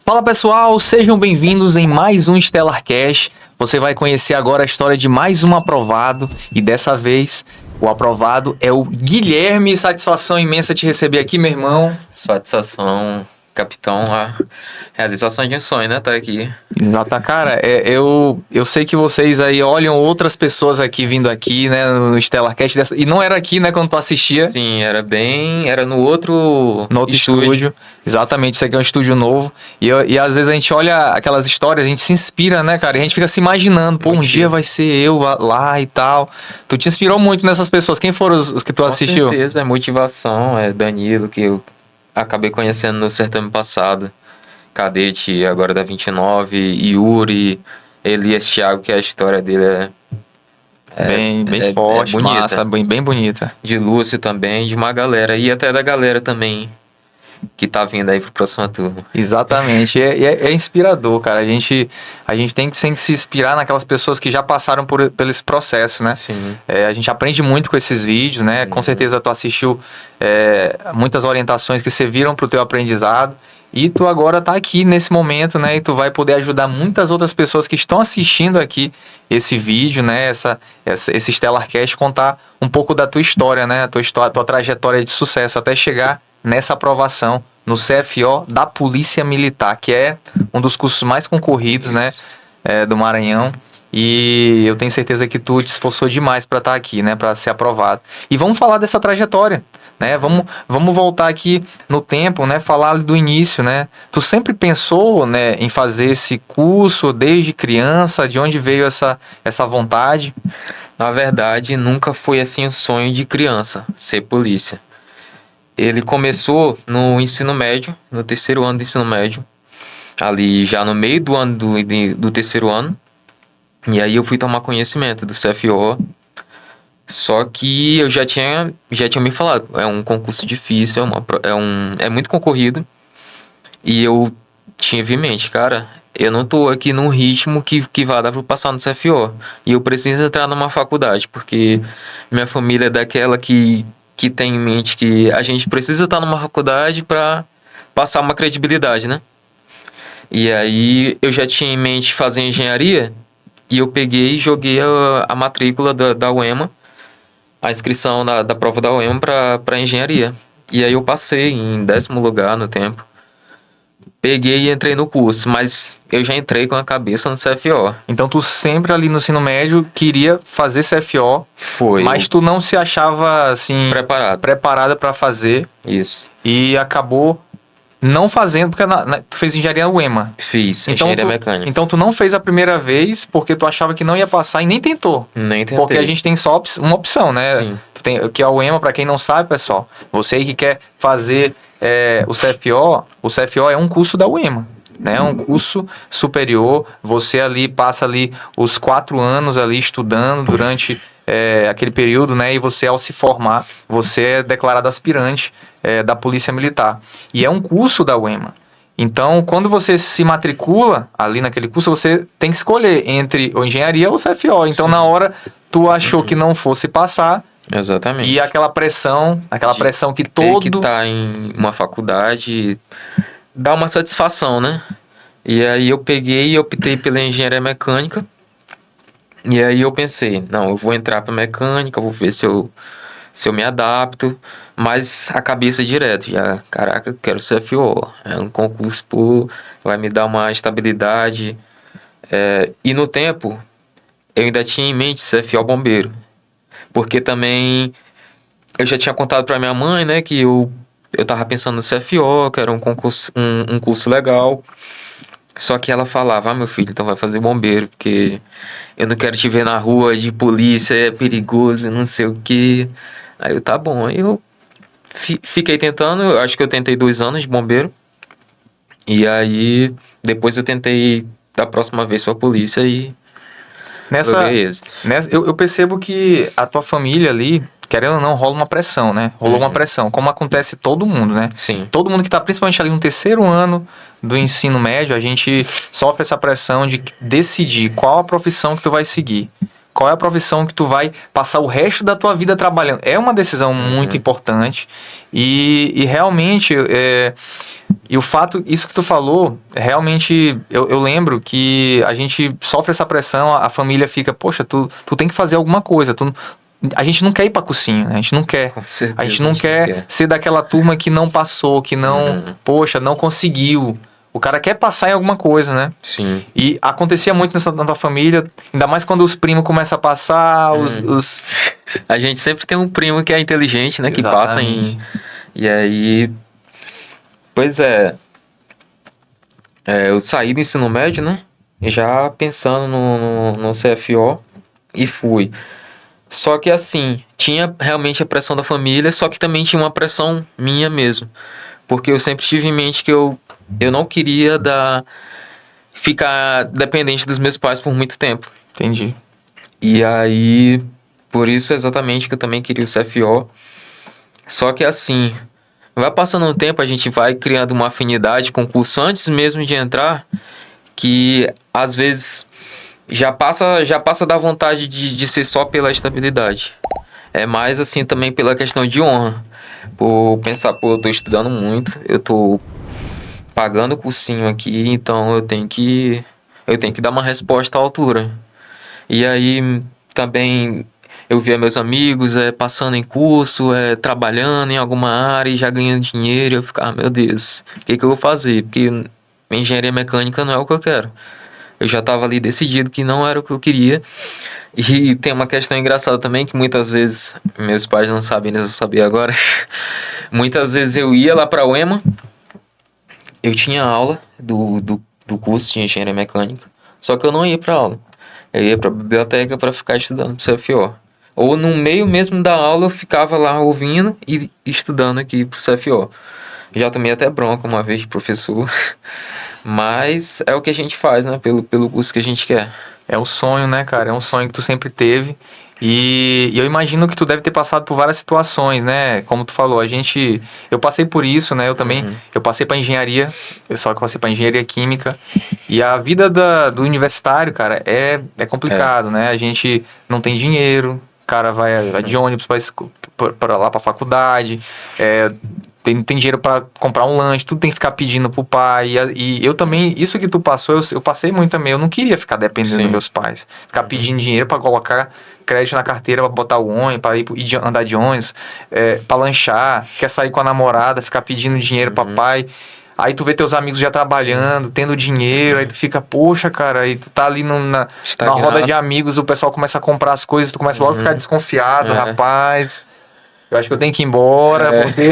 Fala pessoal, sejam bem-vindos em mais um Stellar Cash. Você vai conhecer agora a história de mais um aprovado e dessa vez o aprovado é o Guilherme. Satisfação imensa te receber aqui, meu irmão. Satisfação, capitão, a realização de um sonho, né? Tá aqui. Exato, cara, eu sei que vocês aí olham outras pessoas aqui vindo aqui, né, no Stellar Cash, e não era aqui, né, quando tu assistia. Sim, era no outro Estúdio. Exatamente, isso aqui é um estúdio novo. E às vezes a gente olha aquelas histórias, a gente se inspira, né, cara? E a gente fica se imaginando, pô, um dia vai ser eu lá e tal. Tu te inspirou muito nessas pessoas. Quem foram os que tu assistiu? Com certeza, é motivação, é Danilo, que eu acabei conhecendo no certame passado. Cadete, agora da 29, Yuri, Elias Thiago, que a história dele bem forte, bonita. massa, bem bonita. De Lúcio também, de uma galera, e até da galera também, que tá vindo aí pro próximo turno. Exatamente, é inspirador, cara. A gente tem que se inspirar naquelas pessoas que já passaram por esse processo, né? Sim. A gente aprende muito com esses vídeos, né? Com certeza tu assistiu muitas orientações que serviram pro teu aprendizado. E tu agora tá aqui nesse momento, né? E tu vai poder ajudar muitas outras pessoas que estão assistindo aqui esse vídeo, né? Esse Stellar Cast, contar um pouco da tua história, né? A tua trajetória de sucesso até chegar nessa aprovação no CFO da Polícia Militar, que é um dos cursos mais concorridos, né? Do Maranhão. E eu tenho certeza que tu te esforçou demais para estar aqui, né? Para ser aprovado. E vamos falar dessa trajetória, né? Vamos voltar aqui no tempo, né? Falar do início, né? Tu sempre pensou, né, em fazer esse curso desde criança? De onde veio essa vontade? Na verdade, nunca foi assim um sonho de criança, ser polícia. Ele começou no ensino médio, no terceiro ano do ensino médio. Ali já no meio do ano do terceiro ano. E aí eu fui tomar conhecimento do CFO. Só que eu já tinha me falado, é um concurso difícil, é muito concorrido. E eu tinha em mente, cara, eu não tô aqui num ritmo que vai dar pra eu passar no CFO. E eu preciso entrar numa faculdade, porque minha família é daquela que tem em mente que a gente precisa estar numa faculdade pra passar uma credibilidade, né? E aí eu já tinha em mente fazer engenharia. E eu peguei e joguei a matrícula da UEMA, a inscrição da prova da UEMA para engenharia. E aí eu passei em 10º lugar no tempo. Peguei e entrei no curso, mas eu já entrei com a cabeça no CFO. Então tu sempre ali no ensino médio queria fazer CFO. Foi. Mas tu não se achava assim preparada para fazer. Isso. E acabou não fazendo, porque tu fez engenharia UEMA. Fiz, então engenharia mecânica. Então tu não fez a primeira vez porque tu achava que não ia passar e nem tentou. Nem tentei. Porque a gente tem só uma opção, né? Sim. Que é o UEMA, para quem não sabe, pessoal. Você aí que quer fazer o CFO é um curso da UEMA. Né? É um curso superior. Você ali passa ali os 4 anos ali estudando durante aquele período, né? E você, ao se formar, você é declarado aspirante da Polícia Militar. E é um curso da UEMA. Então, quando você se matricula ali naquele curso, você tem que escolher entre ou engenharia ou CFO. Então, na hora, tu achou que não fosse passar. Exatamente. E aquela pressão que todo... Tem que estar em uma faculdade, dá uma satisfação, né? E aí eu peguei e optei pela engenharia mecânica. E aí eu pensei, não, eu vou entrar para mecânica, vou ver se eu me adapto. Mas a cabeça direto, já, caraca, eu quero CFO. É um concurso, vai me dar uma estabilidade. E no tempo, eu ainda tinha em mente CFO bombeiro. Porque também eu já tinha contado para minha mãe, né, que eu tava pensando no CFO, que era um concurso, um curso legal. Só que ela falava, meu filho, então vai fazer bombeiro, porque eu não quero te ver na rua de polícia, é perigoso, não sei o quê. Aí eu, tá bom, aí eu fiquei tentando, eu acho que eu tentei 2 anos de bombeiro. E aí, depois eu tentei da próxima vez pra polícia e... Eu percebo que a tua família ali, querendo ou não, rola uma pressão, né? Rolou uma pressão, como acontece todo mundo, né? Sim. Todo mundo que tá principalmente ali no terceiro ano do ensino médio, a gente sofre essa pressão de decidir qual a profissão que tu vai seguir. qual é a profissão que tu vai passar o resto da tua vida trabalhando. É uma decisão muito importante e realmente, e o fato, isso que tu falou, realmente, eu lembro que a gente sofre essa pressão, a família fica, poxa, tu tem que fazer alguma coisa, a gente não quer ir pra cursinho, né? A gente não quer. Com certeza, A gente não quer ser daquela turma que não passou, que não, poxa, não conseguiu. O cara quer passar em alguma coisa, né? Sim. E acontecia muito na tua família, ainda mais quando os primos começam a passar, A gente sempre tem um primo que é inteligente, né? Que passa em... E aí... Pois é. Eu saí do ensino médio, né? Já pensando no CFO e fui. Só que assim, tinha realmente a pressão da família, só que também tinha uma pressão minha mesmo. Porque eu sempre tive em mente que eu não queria ficar dependente dos meus pais por muito tempo. Entendi. E aí, por isso exatamente que eu também queria o CFO. Só que assim, vai passando um tempo, a gente vai criando uma afinidade com o curso antes mesmo de entrar, que às vezes já passa da vontade de ser só pela estabilidade. É mais assim também pela questão de honra. Por pensar, eu tô estudando muito, eu tô pagando o cursinho aqui, então eu tenho que dar uma resposta à altura. E aí também eu via meus amigos passando em curso, trabalhando em alguma área e já ganhando dinheiro, e eu ficava, meu Deus, o que eu vou fazer? Porque engenharia mecânica não é o que eu quero. Eu já estava ali decidido que não era o que eu queria. E tem uma questão engraçada também, que muitas vezes, meus pais não sabem, eles vão saber agora. Muitas vezes eu ia lá para a UEMA, eu tinha aula do curso de engenharia mecânica, só que eu não ia para aula. Eu ia para a biblioteca para ficar estudando pro CFO. Ou no meio mesmo da aula eu ficava lá ouvindo e estudando aqui pro CFO. Já tomei até bronca uma vez de professor. Mas é o que a gente faz, né? Pelo curso que a gente quer. É um sonho, né, cara? É um sonho que tu sempre teve. E eu imagino que tu deve ter passado por várias situações, né? Como tu falou, eu passei por isso, né? Eu também, eu passei para engenharia, só que eu passei para engenharia química. E a vida do universitário, cara, é complicado, né? A gente não tem dinheiro, o cara vai de ônibus para lá para faculdade, tem dinheiro para comprar um lanche, tudo tem que ficar pedindo pro pai. E eu também, isso que tu passou, eu passei muito também. Eu não queria ficar dependendo dos meus pais. Ficar pedindo dinheiro para colocar crédito na carteira, para botar o ônibus, para andar de ônibus, para lanchar, quer sair com a namorada, ficar pedindo dinheiro pra pai. Aí tu vê teus amigos já trabalhando, tendo dinheiro, aí tu fica, poxa, cara, aí tu tá ali na roda de amigos, o pessoal começa a comprar as coisas, tu começa logo a ficar desconfiado, rapaz. Eu acho que eu tenho que ir embora, porque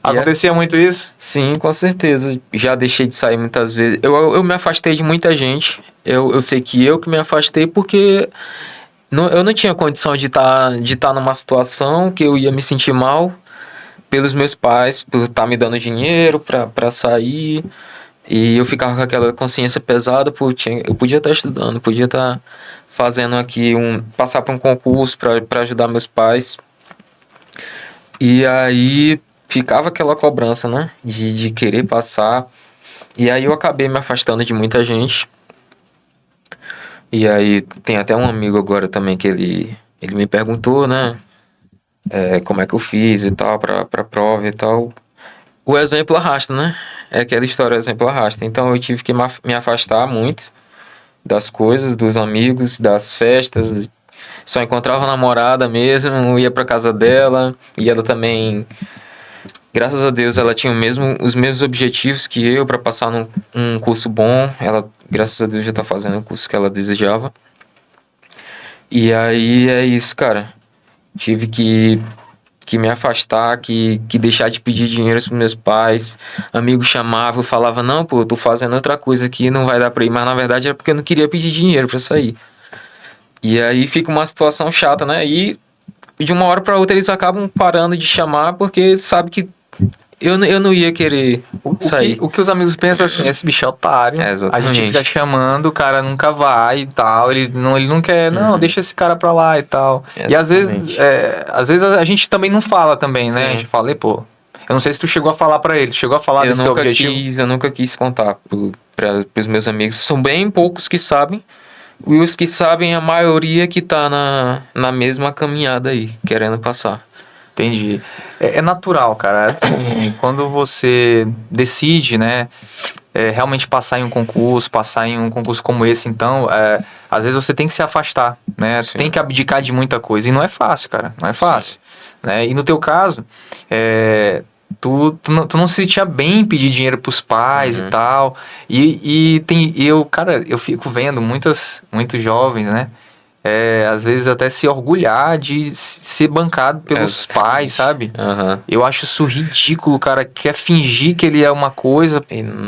acontecia muito isso? Sim, com certeza. Já deixei de sair muitas vezes. Eu me afastei de muita gente. Eu sei que eu que me afastei porque eu não tinha condição de estar numa situação que eu ia me sentir mal pelos meus pais, por estar me dando dinheiro para sair. E eu ficava com aquela consciência pesada, eu podia estar estudando, podia estar fazendo aqui passar por um concurso para ajudar meus pais. E aí ficava aquela cobrança, né? De querer passar. E aí eu acabei me afastando de muita gente. E aí tem até um amigo agora também que ele me perguntou, né? Como é que eu fiz e tal, pra prova e tal. O exemplo arrasta, né? É aquela história, o exemplo arrasta. Então eu tive que me afastar muito das coisas, dos amigos, das festas. Só encontrava a namorada mesmo, ia pra casa dela. E ela também, graças a Deus, ela tinha os mesmos objetivos que eu para passar num curso bom. Ela, graças a Deus, já tá fazendo o curso que ela desejava. E aí é isso, cara. Tive que me afastar, que deixar de pedir dinheiro pros meus pais. Amigos chamavam, eu falava, não, pô, eu tô fazendo outra coisa aqui, não vai dar pra ir. Mas na verdade era porque eu não queria pedir dinheiro pra sair. E aí fica uma situação chata, né? E de uma hora pra outra eles acabam parando de chamar porque sabe que eu não ia querer sair. O que os amigos pensam assim, esse bicho é otário, a gente fica chamando, o cara nunca vai e tal, ele não quer, não, deixa esse cara pra lá e tal. Exatamente. E às vezes a gente também não fala também, né? A gente fala, pô, eu não sei se tu chegou a falar pra ele, chegou a falar desse teu objetivo? Eu nunca quis contar pros meus amigos, são bem poucos que sabem E os que sabem, a maioria que tá na mesma caminhada aí, querendo passar. Entendi. É natural, cara. Assim, quando você decide, né, realmente passar em um concurso, passar em um concurso como esse, então, às vezes você tem que se afastar, né? Sim. Tem que abdicar de muita coisa. E não é fácil, cara. Não é fácil. Sim. Né? E no teu caso, tu não se sentia bem em pedir dinheiro pros pais e tal. Eu fico vendo muitos jovens, né? Às vezes até se orgulhar de ser bancado pelos pais, sabe? Uhum. Eu acho isso ridículo, o cara quer fingir que ele é uma coisa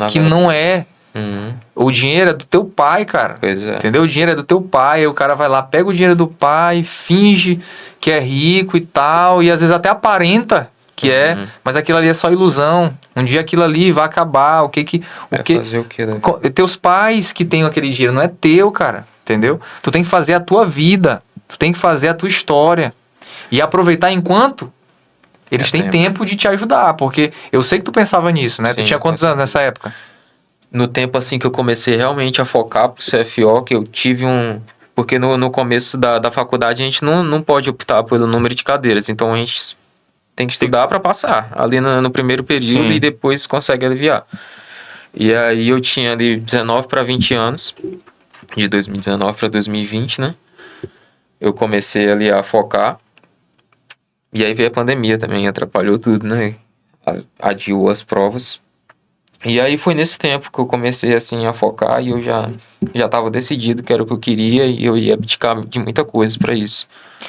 que não é. Uhum. O dinheiro é do teu pai, cara. Pois é. Entendeu? O dinheiro é do teu pai, aí o cara vai lá, pega o dinheiro do pai, finge que é rico e tal, e às vezes até aparenta que mas aquilo ali é só ilusão. Um dia aquilo ali vai acabar. Fazer o quê, né? Teus pais que têm aquele dinheiro, não é teu, cara. Entendeu? Tu tem que fazer a tua vida. Tu tem que fazer a tua história. E aproveitar enquanto eles têm tempo de te ajudar. Porque eu sei que tu pensava nisso, né? Sim, tu tinha quantos anos nessa época? No tempo assim que eu comecei realmente a focar pro CFO, que eu tive porque no começo da faculdade a gente não pode optar pelo número de cadeiras. Então a gente tem que estudar para passar ali no primeiro período. Sim. E depois consegue aliviar. E aí eu tinha ali 19 para 20 anos, de 2019 para 2020, né? Eu comecei ali a focar. E aí veio a pandemia também, atrapalhou tudo, né? Adiou as provas. E aí foi nesse tempo que eu comecei assim a focar e eu já estava decidido que era o que eu queria e eu ia abdicar de muita coisa para isso.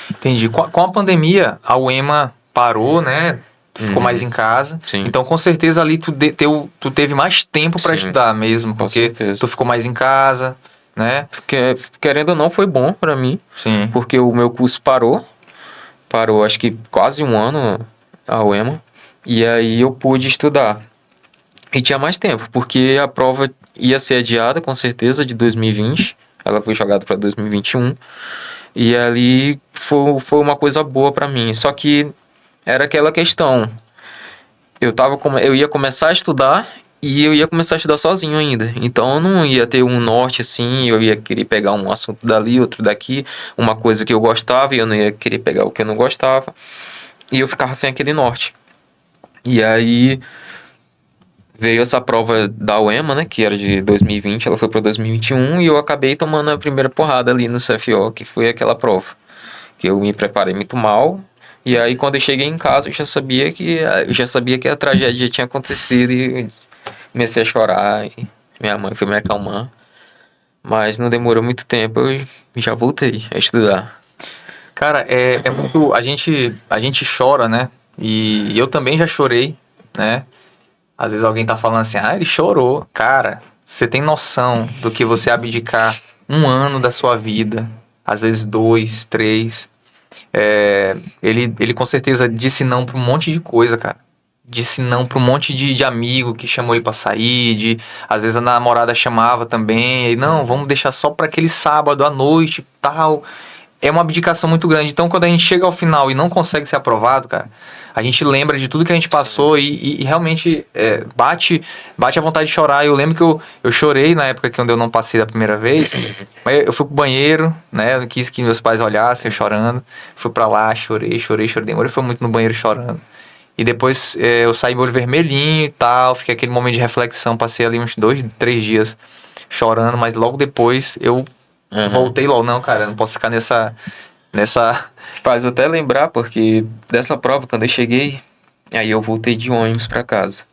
Entendi. Com a pandemia, a UEMA parou, né? Tu ficou mais em casa. Sim. Então, com certeza ali tu teve mais tempo para estudar mesmo, porque tu ficou mais em casa, né? Porque, querendo ou não, foi bom para mim. Sim. Porque o meu curso parou acho que quase um ano a UEMA. E aí eu pude estudar. E tinha mais tempo, porque a prova ia ser adiada, com certeza, de 2020. Ela foi jogada para 2021. E ali foi uma coisa boa para mim. Só que era aquela questão. Eu ia começar a estudar e eu ia começar a estudar sozinho ainda. Então eu não ia ter um norte assim, eu ia querer pegar um assunto dali, outro daqui, uma coisa que eu gostava e eu não ia querer pegar o que eu não gostava. E eu ficava sem aquele norte. E aí veio essa prova da UEMA, né, que era de 2020, ela foi para 2021 e eu acabei tomando a primeira porrada ali no CFO, que foi aquela prova. Que eu me preparei muito mal. E aí quando eu cheguei em casa eu já sabia que a tragédia tinha acontecido e comecei a chorar e minha mãe foi me acalmar. Mas não demorou muito tempo, eu já voltei a estudar. Cara, é muito... A gente chora, né? E eu também já chorei, né? Às vezes alguém tá falando assim, ele chorou. Cara, você tem noção do que você abdicar um ano da sua vida, às vezes 2, 3. Ele com certeza disse não pra um monte de coisa, cara. Disse não pra um monte de amigo que chamou ele pra sair, às vezes a namorada chamava também, e não, vamos deixar só pra aquele sábado à noite e tal. É uma abdicação muito grande. Então, quando a gente chega ao final e não consegue ser aprovado, cara, a gente lembra de tudo que a gente passou e realmente bate a vontade de chorar. Eu lembro que eu chorei na época quando eu não passei da primeira vez. Mas eu fui pro banheiro, né? Eu não quis que meus pais olhassem eu chorando. Fui pra lá, chorei. Demorei, foi muito no banheiro chorando. E depois eu saí meu olho vermelhinho e tal. Fiquei aquele momento de reflexão. Passei ali uns 2, 3 dias chorando. Mas logo depois eu voltei logo. Não, cara, eu não posso ficar nessa... Faz até lembrar, porque dessa prova, quando eu cheguei, aí eu voltei de ônibus pra casa.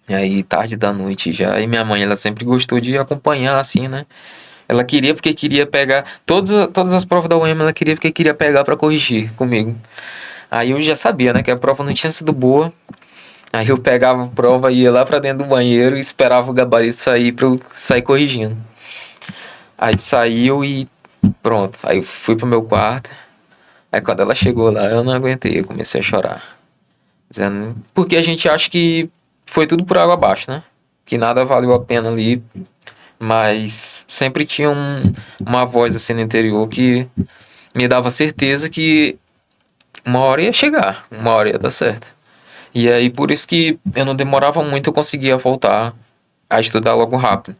E aí, tarde da noite já. E minha mãe, ela sempre gostou de acompanhar, assim, né? Ela queria porque queria pegar... Todas as provas da UEMA, ela queria porque queria pegar pra corrigir comigo. Aí eu já sabia, né? Que a prova não tinha sido boa. Aí eu pegava a prova, ia lá pra dentro do banheiro e esperava o gabarito sair pra eu sair corrigindo. Aí saiu e pronto. Aí eu fui pro meu quarto. Aí quando ela chegou lá, eu não aguentei. Eu comecei a chorar. Dizendo... Porque a gente acha que foi tudo por água abaixo, né? Que nada valeu a pena ali. Mas sempre tinha uma voz assim no interior que me dava certeza que uma hora ia chegar. Uma hora ia dar certo. E aí por isso que eu não demorava muito, eu conseguia voltar a estudar logo rápido.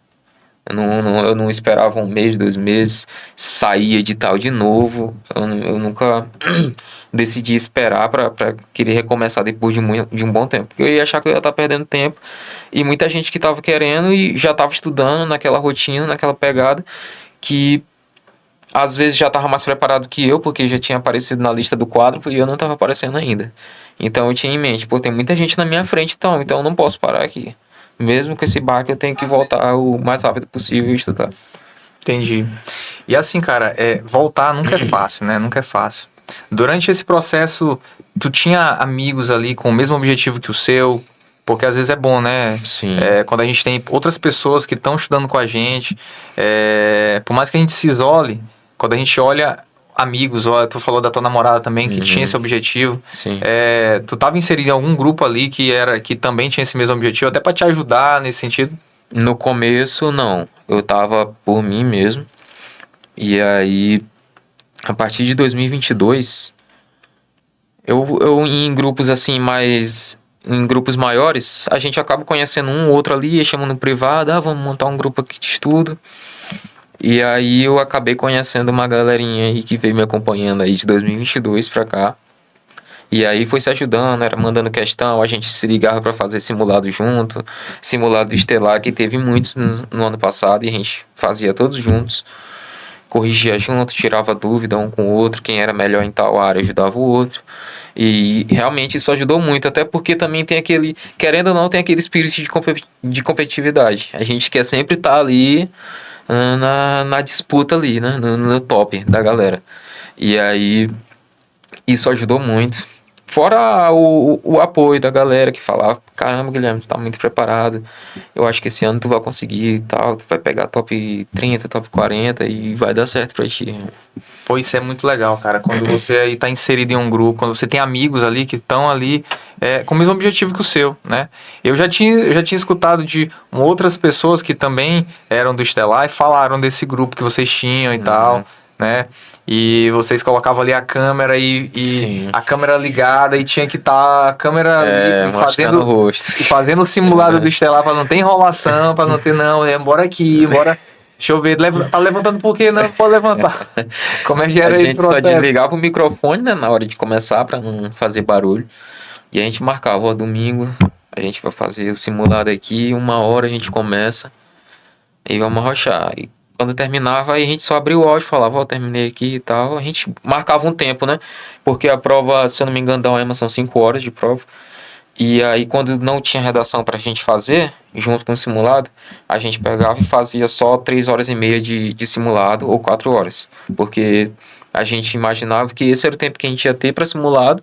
Eu não esperava um mês, 2 meses, sair edital de novo. Eu nunca decidi esperar para querer recomeçar depois de um bom tempo. Porque eu ia achar que eu ia estar perdendo tempo. E muita gente que estava querendo e já estava estudando naquela rotina, naquela pegada, que às vezes já estava mais preparado que eu, porque já tinha aparecido na lista do quadro e eu não estava aparecendo ainda. Então eu tinha em mente, pô, tem muita gente na minha frente, então eu não posso parar aqui. Mesmo com esse baque, eu tenho que voltar o mais rápido possível e estudar. Entendi. E assim, cara, voltar nunca é fácil, né? Nunca é fácil. Durante esse processo, tu tinha amigos ali com o mesmo objetivo que o seu? Porque às vezes é bom, né? Sim. Quando a gente tem outras pessoas que estão estudando com a gente, por mais que a gente se isole, quando a gente olha amigos, ó, tu falou da tua namorada também, que tinha esse objetivo. Sim. Tu estava inserido em algum grupo ali que também tinha esse mesmo objetivo, até para te ajudar nesse sentido? No começo, não. Eu tava por mim mesmo. E aí, a partir de 2022, eu em grupos assim mais... Em grupos maiores, a gente acaba conhecendo um ou outro ali, chama no privado, vamos montar um grupo aqui de estudo. E aí eu acabei conhecendo uma galerinha aí que veio me acompanhando aí de 2022 pra cá. E aí foi se ajudando, era mandando questão, a gente se ligava para fazer simulado junto. Simulado estelar que teve muitos no ano passado e a gente fazia todos juntos. Corrigia junto, tirava dúvida um com o outro, quem era melhor em tal área ajudava o outro. E realmente isso ajudou muito, até porque também tem aquele, querendo ou não, tem aquele espírito de competitividade. A gente quer sempre estar ali na disputa ali, né? No top da galera. E aí isso ajudou muito. Fora o apoio da galera que falava, caramba, Guilherme, tu tá muito preparado. Eu acho que esse ano tu vai conseguir e tal, tu vai pegar top 30, top 40 e vai dar certo pra ti. Pô, isso é muito legal, cara. Quando você aí tá inserido em um grupo, quando você tem amigos ali que estão ali com o mesmo objetivo que o seu, né? Eu já tinha escutado de outras pessoas que também eram do Estelar e falaram desse grupo que vocês tinham e tal, né? E vocês colocavam ali a câmera e a câmera ligada e tinha que estar a câmera ali fazendo o rosto. E fazendo o simulado do Estelar para não ter enrolação, para não ter bora aqui, bora. Deixa eu ver, tá levantando por quê? Não pode levantar. Como é que era esse processo? A gente só desligava o microfone, né, na hora de começar para não fazer barulho. E a gente marcava, domingo a gente vai fazer o simulado aqui, 1 hora a gente começa e vamos arrochar. E quando terminava, aí a gente só abria o áudio e falava, terminei aqui e tal. A gente marcava um tempo, né? Porque a prova, se eu não me engano, da UEMA são 5 horas de prova. E aí, quando não tinha redação pra gente fazer, junto com o simulado, a gente pegava e fazia só 3 horas e meia de simulado, ou 4 horas. Porque a gente imaginava que esse era o tempo que a gente ia ter para simulado,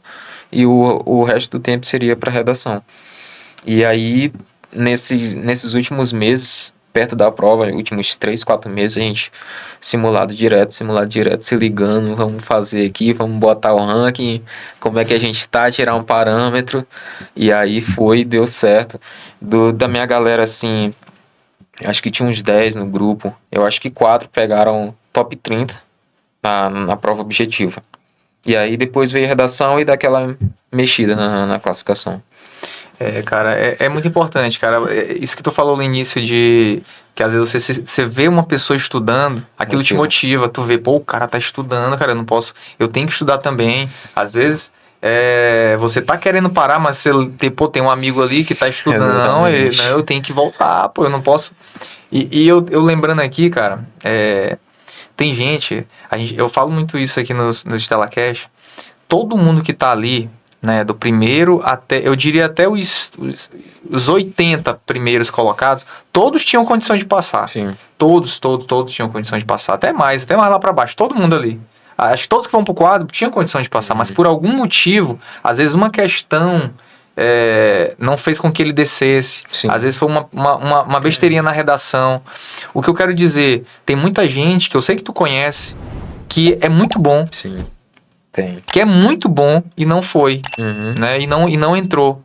e o resto do tempo seria para redação. E aí, nesses últimos meses, perto da prova, últimos 3, 4 meses, a gente simulado direto, se ligando, vamos fazer aqui, vamos botar o ranking, como é que a gente tá, tirar um parâmetro, e aí deu certo. Da minha galera, assim, acho que tinha uns 10 no grupo, eu acho que 4 pegaram top 30 na prova objetiva. E aí depois veio a redação e dá aquela mexida na classificação. Cara, é muito importante, cara. Isso que tu falou no início de que às vezes você vê uma pessoa estudando, aquilo te motiva, tu vê, pô, o cara tá estudando, cara, eu tenho que estudar também. Às vezes você tá querendo parar, mas você tem um amigo ali que tá estudando, não, eu tenho que voltar, pô, eu não posso. E eu lembrando aqui, cara, tem eu falo muito isso aqui no Stellacast, todo mundo que tá ali, né, do primeiro até, eu diria até os 80 primeiros colocados, todos tinham condição de passar. Sim. Todos tinham condição de passar, até mais lá para baixo, todo mundo ali. Acho que todos que vão pro quadro tinham condição de passar, mas por algum motivo, às vezes uma questão não fez com que ele descesse. Sim. Às vezes foi uma besteirinha na redação. O que eu quero dizer, tem muita gente que eu sei que tu conhece, que é muito bom. Sim. Tem. Que é muito bom e não foi, né? E não entrou.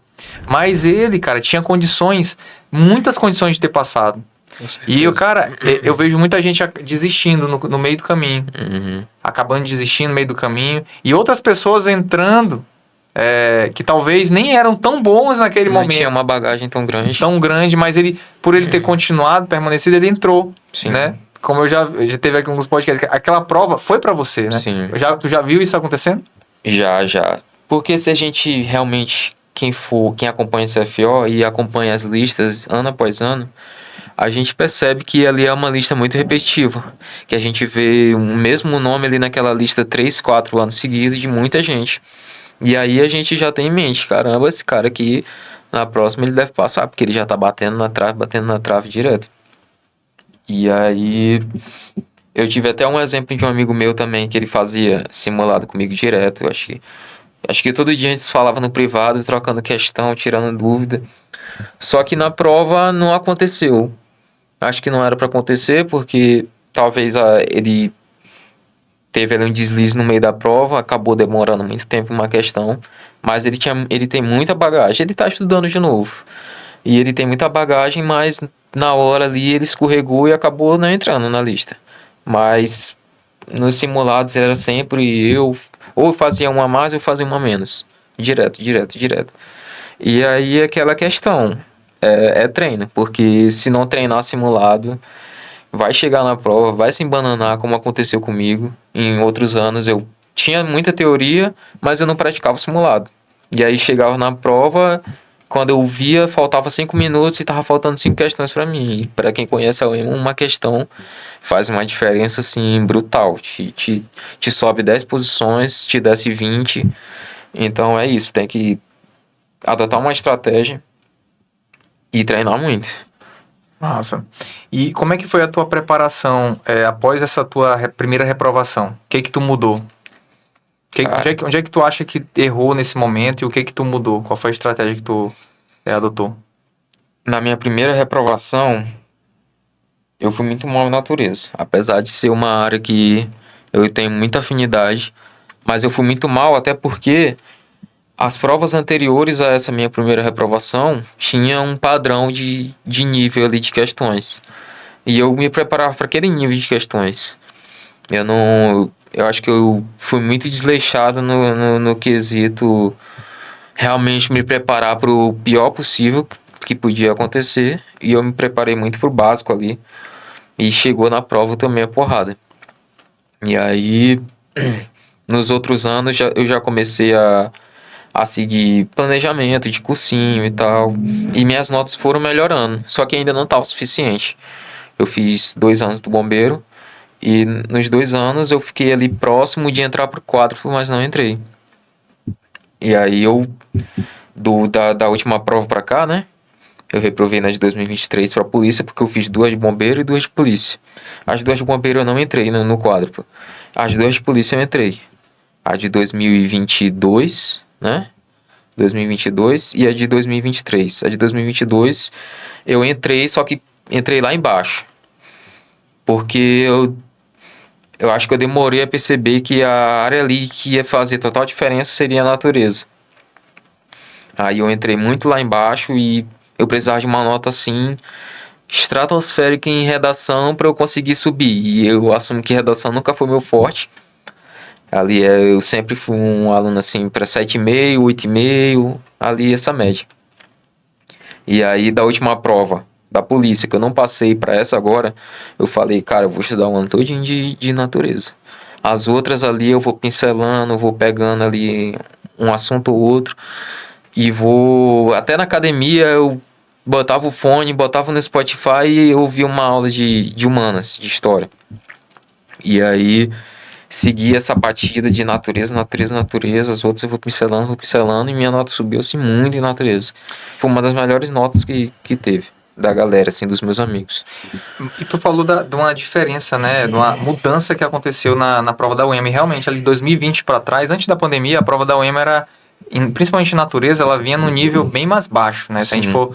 Mas ele, cara, tinha muitas condições de ter passado. E eu vejo muita gente desistindo no meio do caminho. Acabando desistindo no meio do caminho. E outras pessoas entrando que talvez nem eram tão bons naquele Não momento. tinha uma bagagem tão grande. Mas por ele ter continuado, permanecido, ele entrou, Sim. né? Como eu já teve aqui alguns podcasts, aquela prova foi pra você, né? Sim. Tu já viu isso acontecendo? Já. Porque se a gente realmente, quem acompanha o CFO e acompanha as listas ano após ano, a gente percebe que ali é uma lista muito repetitiva. Que a gente vê o mesmo nome ali naquela lista 3, 4 anos seguidos de muita gente. E aí a gente já tem em mente, caramba, esse cara aqui, na próxima ele deve passar, porque ele já tá batendo na trave direto. E aí eu tive até um exemplo de um amigo meu também, que ele fazia simulado comigo direto. Acho que todo dia a gente se falava no privado, trocando questão, tirando dúvida. Só que na prova não aconteceu. Acho que não era para acontecer, porque talvez ele teve ali um deslize no meio da prova, acabou demorando muito tempo uma questão. Mas ele tem muita bagagem, ele tá estudando de novo. E ele tem muita bagagem, mas na hora ali ele escorregou e acabou não entrando na lista. Mas nos simulados era sempre ou fazia uma a mais ou fazia uma a menos. Direto. E aí aquela questão é treino, porque se não treinar simulado, vai chegar na prova, vai se embananar, como aconteceu comigo. Em outros anos eu tinha muita teoria, mas eu não praticava o simulado. E aí chegava na prova, quando eu via, faltava 5 minutos e tava faltando 5 questões para mim. E para quem conhece a UEMA, uma questão faz uma diferença assim brutal. Te sobe 10 posições, te desce 20. Então é isso, tem que adotar uma estratégia e treinar muito. Nossa. E como é que foi a tua preparação após essa tua primeira reprovação? O que tu mudou? Onde é que tu acha que errou nesse momento e o que tu mudou? Qual foi a estratégia que tu adotou? Na minha primeira reprovação, eu fui muito mal em natureza. Apesar de ser uma área que eu tenho muita afinidade, mas eu fui muito mal até porque as provas anteriores a essa minha primeira reprovação tinha um padrão de nível ali de questões. E eu me preparava para aquele nível de questões. Eu acho que eu fui muito desleixado no quesito realmente me preparar para o pior possível que podia acontecer. E eu me preparei muito para o básico ali. E chegou na prova também a porrada. E aí, nos outros anos, eu já comecei a seguir planejamento de cursinho e tal. E minhas notas foram melhorando. Só que ainda não estava o suficiente. Eu fiz 2 anos do bombeiro. E nos 2 anos eu fiquei ali próximo de entrar pro quádruplo, mas não entrei. E aí da última prova pra cá, né? Eu reprovei nas de 2023 pra polícia, porque eu fiz 2 de bombeiro e 2 de polícia. As 2 de bombeiro eu não entrei no quádruplo. As 2 de polícia eu entrei. A de 2022, né? 2022 e a de 2023. A de 2022 eu entrei, só que entrei lá embaixo. Porque eu acho que eu demorei a perceber que a área ali que ia fazer total diferença seria a natureza. Aí eu entrei muito lá embaixo e eu precisava de uma nota assim estratosférica em redação para eu conseguir subir. E eu assumo que redação nunca foi meu forte. Ali eu sempre fui um aluno assim para 7,5, 8,5, ali essa média. E aí da última prova da polícia, que eu não passei para essa agora, eu falei, cara, eu vou estudar um ano todinho de natureza. As outras ali eu vou pincelando, vou pegando ali um assunto ou outro, e vou, até na academia eu botava o fone, botava no Spotify e ouvia uma aula de humanas, de história. E aí segui essa batida de natureza, as outras eu vou pincelando, e minha nota subiu assim muito em natureza. Foi uma das melhores notas que teve da galera, assim, dos meus amigos. E tu falou de uma diferença, né, de uma mudança que aconteceu na prova da UEMA. E realmente, ali 2020 para trás, antes da pandemia, a prova da UEMA era, principalmente em natureza, ela vinha num nível bem mais baixo, né? Se a gente for,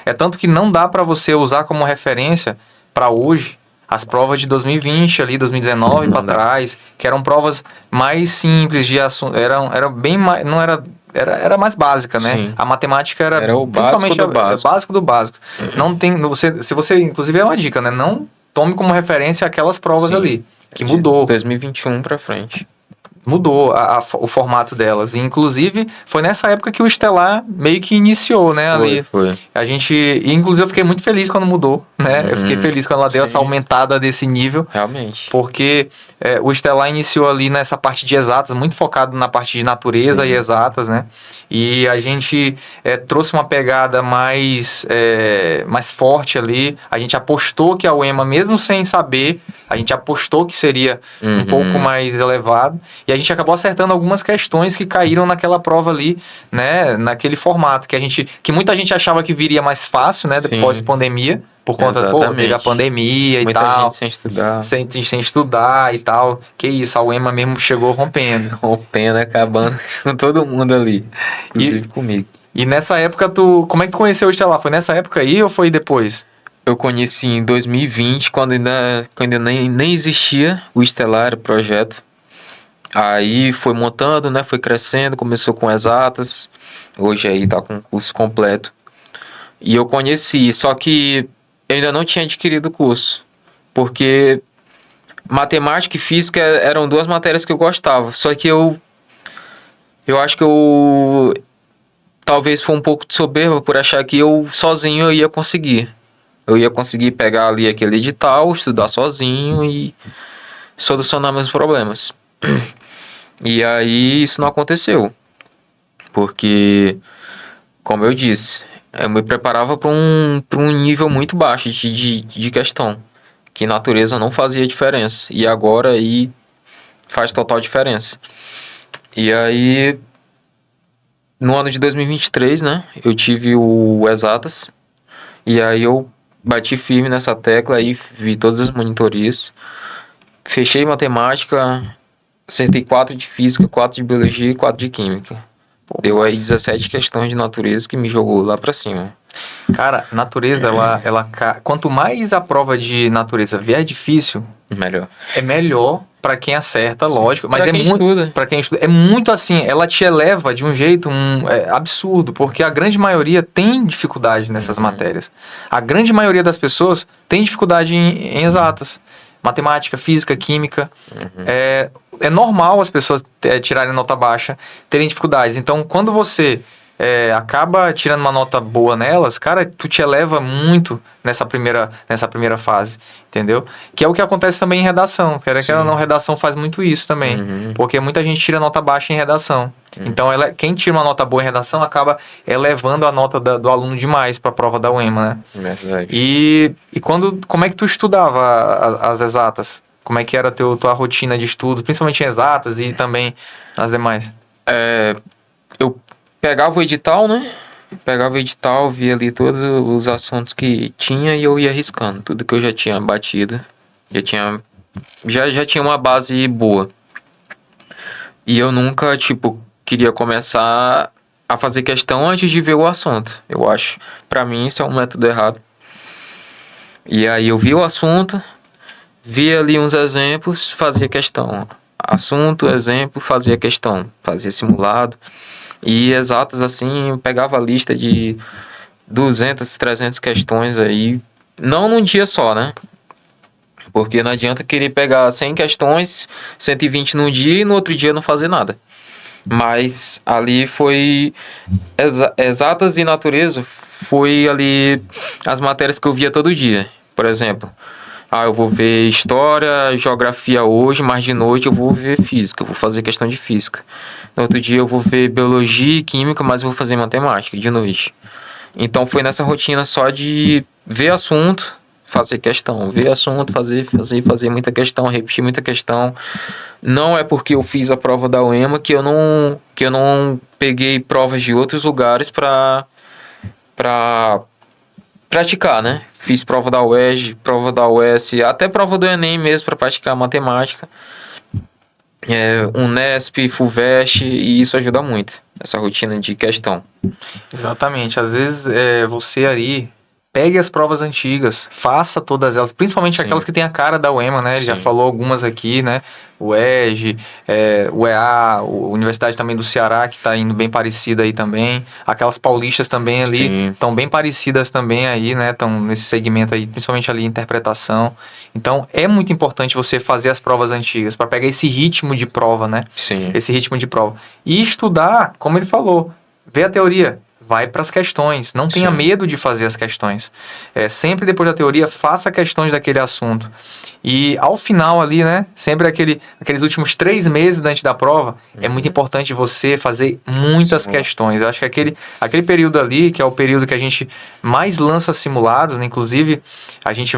é tanto que não dá para você usar como referência para hoje as provas de 2020 ali, 2019 para trás, que eram provas mais simples de assunto, era bem mais, não era era mais básica, né? Sim. A matemática era o básico do básico. Básico do básico. Não tem, se você, inclusive é uma dica, né? Não tome como referência aquelas provas ali, que mudou. 2021 para frente. mudou o formato delas. E, inclusive, foi nessa época que o Estelar meio que iniciou, né? Ali. Foi. A gente... E, inclusive, eu fiquei muito feliz quando mudou, né? Eu fiquei feliz quando ela deu essa aumentada desse nível. Realmente. Porque o Estelar iniciou ali nessa parte de exatas, muito focado na parte de natureza e exatas, né? E a gente trouxe uma pegada mais forte ali. A gente apostou que a UEMA, mesmo sem saber, a gente apostou que seria um pouco mais elevado. E a gente acabou acertando algumas questões que caíram naquela prova ali, né? Naquele formato que muita gente achava que viria mais fácil, né? Depois pandemia. Por conta, teve a pandemia e tal. Muita gente sem estudar. Sem estudar e tal. Que isso, a UEMA mesmo chegou rompendo. Rompendo, acabando com todo mundo ali. Inclusive comigo. E nessa época, como é que conheceu o Estelar? Foi nessa época aí ou foi depois? Eu conheci em 2020, quando ainda nem existia o Estelar, o projeto. Aí foi montando, né? Foi crescendo, começou com exatas. Hoje aí tá com o curso completo. E eu conheci, só que eu ainda não tinha adquirido o curso. Porque matemática e física eram duas matérias que eu gostava. Só que eu acho que eu talvez foi um pouco de soberba por achar que eu sozinho eu ia conseguir. Eu ia conseguir pegar ali aquele edital, estudar sozinho e solucionar meus problemas. E aí isso não aconteceu. Porque, como eu disse, eu me preparava para um nível muito baixo de questão. Que natureza não fazia diferença. E agora aí faz total diferença. E aí, no ano de 2023, né, eu tive o Exatas. E aí eu bati firme nessa tecla aí, vi todas as monitorias. Fechei matemática, acertei 4 de física, 4 de biologia e 4 de química. Deu aí 17 questões de natureza que me jogou lá pra cima. Cara, natureza, quanto mais a prova de natureza vier difícil, Melhor. É melhor pra quem acerta, lógico. Mas pra quem estuda. Pra quem estuda. É muito assim, ela te eleva de um jeito absurdo, porque a grande maioria tem dificuldade nessas matérias. A grande maioria das pessoas tem dificuldade em exatas. Matemática, física, química. É normal as pessoas tirarem nota baixa, terem dificuldades. Então, quando você acaba tirando uma nota boa nelas, cara, tu te eleva muito nessa primeira fase, entendeu? Que é o que acontece também em redação. Quer que ela não, redação faz muito isso também. Porque muita gente tira nota baixa em redação. Então, quem tira uma nota boa em redação acaba elevando a nota do aluno demais para a prova da UEMA, né? Verdade. E como é que tu estudava as exatas? Como é que era tua rotina de estudo, principalmente em exatas e também nas demais? Eu pegava o edital, né? Via ali todos os assuntos que tinha e eu ia arriscando. Tudo que eu já tinha batido. Já tinha uma base boa. E eu nunca, queria começar a fazer questão antes de ver o assunto. Eu acho, pra mim, isso é um método errado. E aí eu vi o assunto, via ali uns exemplos, fazia questão. Assunto, exemplo, fazia questão. Fazia simulado. E exatas assim, eu pegava a lista de 200, 300 questões aí, não num dia só, né? Porque não adianta querer pegar 100 questões, 120 num dia e no outro dia não fazer nada. Mas ali foi exatas e natureza, foi ali as matérias que eu via todo dia. Por exemplo, eu vou ver história, geografia hoje, mas de noite eu vou ver física, eu vou fazer questão de física. No outro dia eu vou ver biologia e química, mas eu vou fazer matemática de noite. Então foi nessa rotina só de ver assunto, fazer questão, ver assunto, fazer muita questão, repetir muita questão. Não é porque eu fiz a prova da UEMA que eu não peguei provas de outros lugares para praticar, né? Fiz prova da UERJ, prova da UES, até prova do Enem mesmo para praticar matemática. Unesp, FUVEST, e isso ajuda muito, essa rotina de questão. Exatamente. Às vezes você aí pegue as provas antigas, faça todas elas, principalmente aquelas que tem a cara da UEMA, né? Ele já falou algumas aqui, né? O EG, o EA, a Universidade também do Ceará, que está indo bem parecida aí também. Aquelas paulistas também ali, estão bem parecidas também aí, né? Estão nesse segmento aí, principalmente ali interpretação. Então, é muito importante você fazer as provas antigas, para pegar esse ritmo de prova, né? Sim. Esse ritmo de prova. E estudar, como ele falou, ver a teoria. Vai para as questões, não tenha medo de fazer as questões. Sempre depois da teoria, faça questões daquele assunto. E ao final ali, né, sempre aqueles últimos 3 meses antes da prova, é muito importante você fazer muitas questões. Eu acho que aquele período ali, que é o período que a gente mais lança simulados, né, inclusive a gente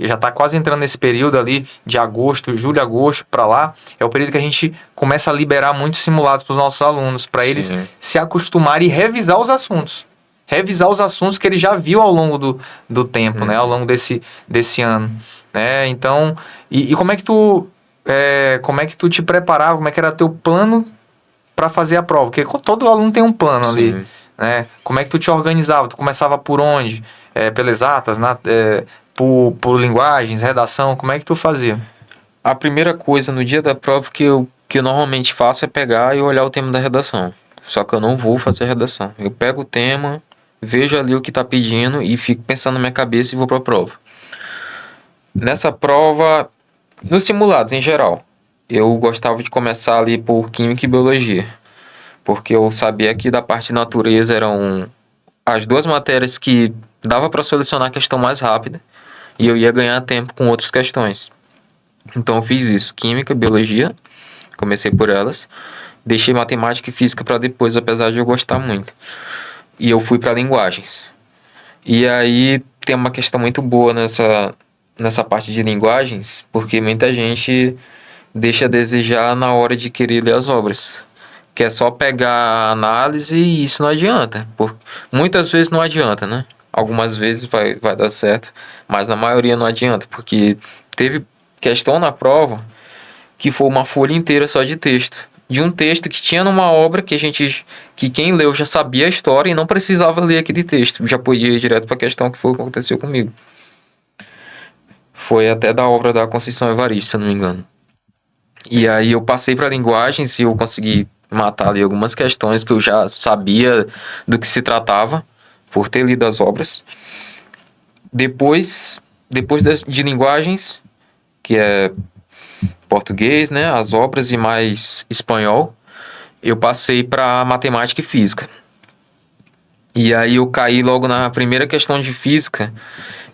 já está quase entrando nesse período ali de agosto, julho, agosto, para lá, é o período que a gente começa a liberar muitos simulados para os nossos alunos, para eles se acostumarem e revisar os assuntos. Revisar os assuntos que ele já viu ao longo do tempo, né? Ao longo desse ano. Né? Então, e como é que tu te preparava, como é que era teu plano para fazer a prova? Porque todo aluno tem um plano ali. Né? Como é que tu te organizava? Tu começava por onde? Pelas exatas, por linguagens, redação, como é que tu fazia? A primeira coisa no dia da prova que eu normalmente faço é pegar e olhar o tema da redação. Só que eu não vou fazer a redação. Eu pego o tema, vejo ali o que está pedindo e fico pensando na minha cabeça e vou para a prova. Nessa prova, nos simulados em geral, eu gostava de começar ali por Química e Biologia. Porque eu sabia que da parte de natureza eram as 2 matérias que dava para solucionar a questão mais rápida. E eu ia ganhar tempo com outras questões. Então eu fiz isso, Química, Biologia, comecei por elas. Deixei Matemática e Física para depois, apesar de eu gostar muito. E eu fui para Linguagens. E aí tem uma questão muito boa nessa parte de linguagens, porque muita gente deixa a desejar na hora de querer ler as obras. Que é só pegar a análise e isso não adianta. Muitas vezes não adianta, né? Algumas vezes vai dar certo, mas na maioria não adianta, porque teve questão na prova que foi uma folha inteira só de texto. De um texto que tinha numa obra que quem leu já sabia a história e não precisava ler aquele texto. Já podia ir direto para a questão, que foi o que aconteceu comigo. Foi até da obra da Conceição Evaristo, se eu não me engano. E aí eu passei para linguagens e eu consegui matar ali algumas questões que eu já sabia do que se tratava, por ter lido as obras. Depois de linguagens, que é português, né, as obras e mais espanhol, eu passei para matemática e física. E aí eu caí logo na primeira questão de física,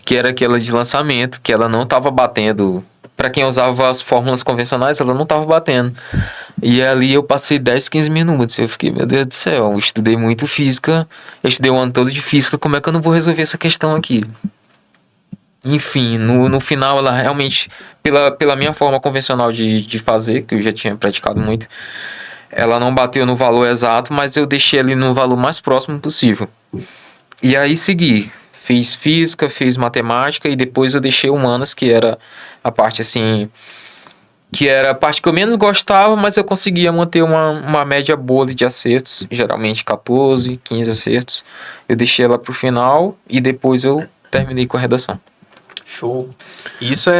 que era aquela de lançamento, que ela não estava batendo. Para quem usava as fórmulas convencionais, ela não estava batendo. E ali eu passei 10, 15 minutos. Eu fiquei, meu Deus do céu, eu estudei muito física, eu estudei o ano todo de física, como é que eu não vou resolver essa questão aqui? Enfim, no final ela realmente, pela minha forma convencional de fazer, que eu já tinha praticado muito, ela não bateu no valor exato, mas eu deixei ali no valor mais próximo possível. E aí segui, fiz física, fiz matemática e depois eu deixei humanas, que era a parte assim, que era a parte que eu menos gostava, mas eu conseguia manter uma média boa de acertos, geralmente 14, 15 acertos. Eu deixei ela pro final e depois eu terminei com a redação. Show. Isso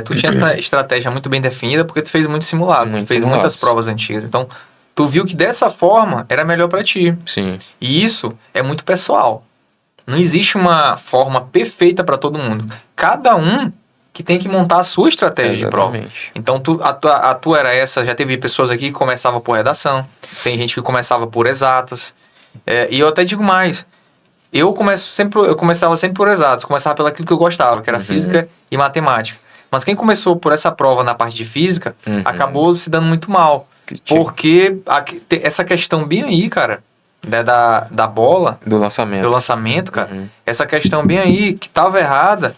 tu tinha essa estratégia muito bem definida porque tu fez muitos simulados, tu fez muitas provas antigas. Então, tu viu que dessa forma era melhor para ti. Sim. E isso é muito pessoal. Não existe uma forma perfeita para todo mundo. Cada um que tem que montar a sua estratégia de prova. Então, a tua era essa. Já teve pessoas aqui que começavam por redação. Tem gente que começava por exatas. E eu até digo mais. Eu começava sempre por exatos, começava pelo aquilo que eu gostava, que era física e matemática. Mas quem começou por essa prova na parte de física, acabou se dando muito mal. Porque essa questão bem aí, cara, da bola... Do lançamento, cara. Essa questão bem aí, que estava errada,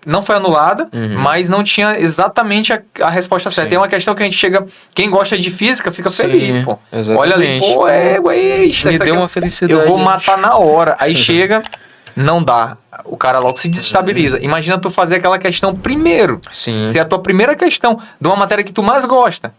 não foi anulada, mas não tinha exatamente a resposta certa. Tem uma questão que a gente chega... Quem gosta de física fica feliz, pô. Exatamente. Olha ali, pô, me deu uma felicidade. Eu vou matar na hora. Aí chega, não dá. O cara logo se desestabiliza. Imagina tu fazer aquela questão primeiro. Sim. Se é a tua primeira questão de uma matéria que tu mais gosta.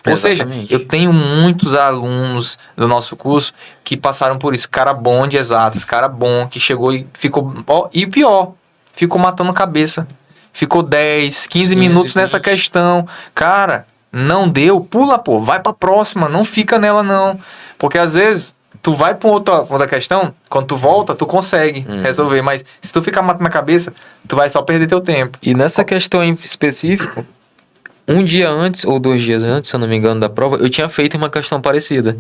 Ou seja, Exatamente. eu tenho muitos alunos do nosso curso que passaram por isso. Cara bom de exatas, cara bom que chegou e ficou... Ó, e o pior, ficou matando cabeça. Ficou 10, 15 minutos nessa 20. questão. Cara, não deu, pula, pô, vai pra próxima, não fica nela não. Porque às vezes tu vai pra outra questão, quando tu volta, tu consegue resolver. Mas se tu ficar matando a cabeça, tu vai só perder teu tempo. E nessa questão em específico, um dia antes, ou 2 dias antes, se eu não me engano, da prova, eu tinha feito uma questão parecida.